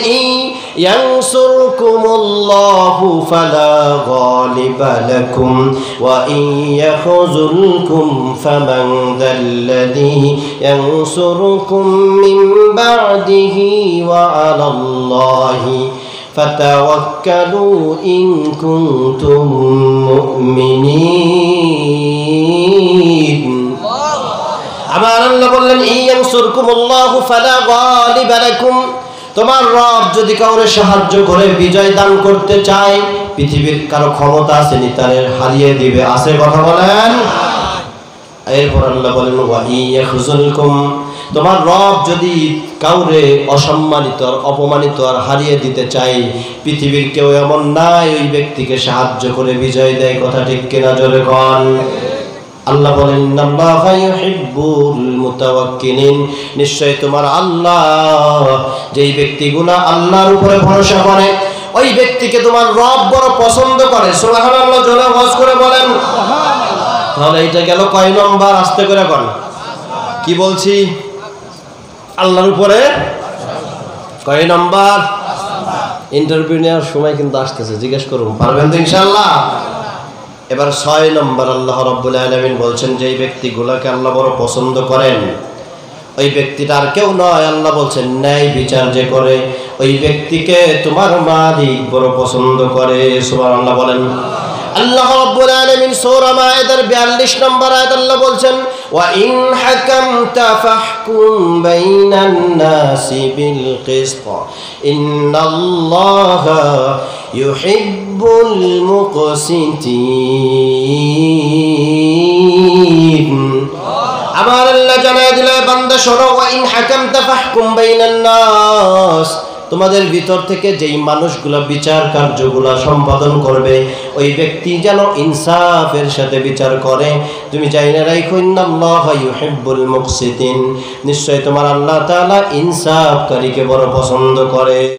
ইয়ানসুরকুমুল্লাহু ফালা গালিবা লাকুম ওয়া ইয়াখযুলকুম ফামান যাল্লাযী ইয়ানসুরকুম মিন বা'দিহি ওয়া আলাল্লাহি ফাতাওয়াক্কালু ইন কুনতুম মুমিনিন। আমার আল্লাহ বললেন, ইয়ানসুরকুমুল্লাহু ফালা গালিবা লাকুম, তোমার রব যদি কাউরে সাহায্য করে বিজয় দান করতে চায়, পৃথিবীর কারো ক্ষমতা আছে নি তারে হারিয়ে দিবে? আছে? কথা বলেন। এরপর আল্লাহ বলেন, ওয়া ইয়াখযুলকুম, তোমার রব যদি কাউরে অসম্মানিত আর অপমানিত আর হারিয়ে দিতে চাই, পৃথিবীর কেউ এমন নাই ওই ব্যক্তিকে সাহায্য করে বিজয় দেয়। কথা ঠিক কিনা? জোরে কোন। আল্লাহ বলেন, ইন্নাল্লাহা ইউহিব্বুল মুতাওয়াক্কিলিন, নিশ্চয় তোমার আল্লাহ যেই ব্যক্তিগুলো আল্লাহর উপরে ভরসা করে ওই ব্যক্তিকে তোমার রব বড় পছন্দ করে। সুবহানাল্লাহ জোরে ওয়াজ করে বলেন সুবহানাল্লাহ। তাহলে এটা গেল কয় নম্বর? আস্তে করে বল। কি বলছি? আল্লাহর উপরে কয় নম্বর? ইন্টারভিউ নেওয়ার সময় কিন্তু আসতেছে, জিজ্ঞেস করুন, পারবেন তো ইনশাআল্লাহ? এবার 6 নম্বর আল্লাহ রাব্বুল আলামিন বলছেন, যেই ব্যক্তিগুলোকে আল্লাহ বড় পছন্দ করেন ওই ব্যক্তিটা আর কেউ নয়, আল্লাহ বলছেন ন্যায় বিচার যে করে ওই ব্যক্তিকে তোমার মালিক বড় পছন্দ করে। সুবহানাল্লাহ বলেন। আল্লাহ রাব্বুল আলামিন সূরা মায়েদার 42 নম্বর আয়াত আল্লাহ বলছেন, ওয়া ইন হাকামতা ফাহকুম বাইনান নাসি বিল কিসত ইন্নাল্লাহা ইউহিব্বুল মুকসিতিন। আমার আল্লাহ জানায় দিলে, বান্দা শোনো, ওয়া ইন হাকামতা ফাহকুম বাইনান নাস, তোমাদের ভিতর থেকে যেই মানুষগুলো বিচার কার্যগুলো সম্পাদন করবে ওই ব্যক্তি যেন ইনসাফের সাথে বিচার করে। তুমি জাইনা রাখো, ইন্নাল্লাহা ইউহিব্বুল মুকসিতিন, নিশ্চয় তোমার আল্লাহ তাআলা ইনসাফকারীকে বড় পছন্দ করে।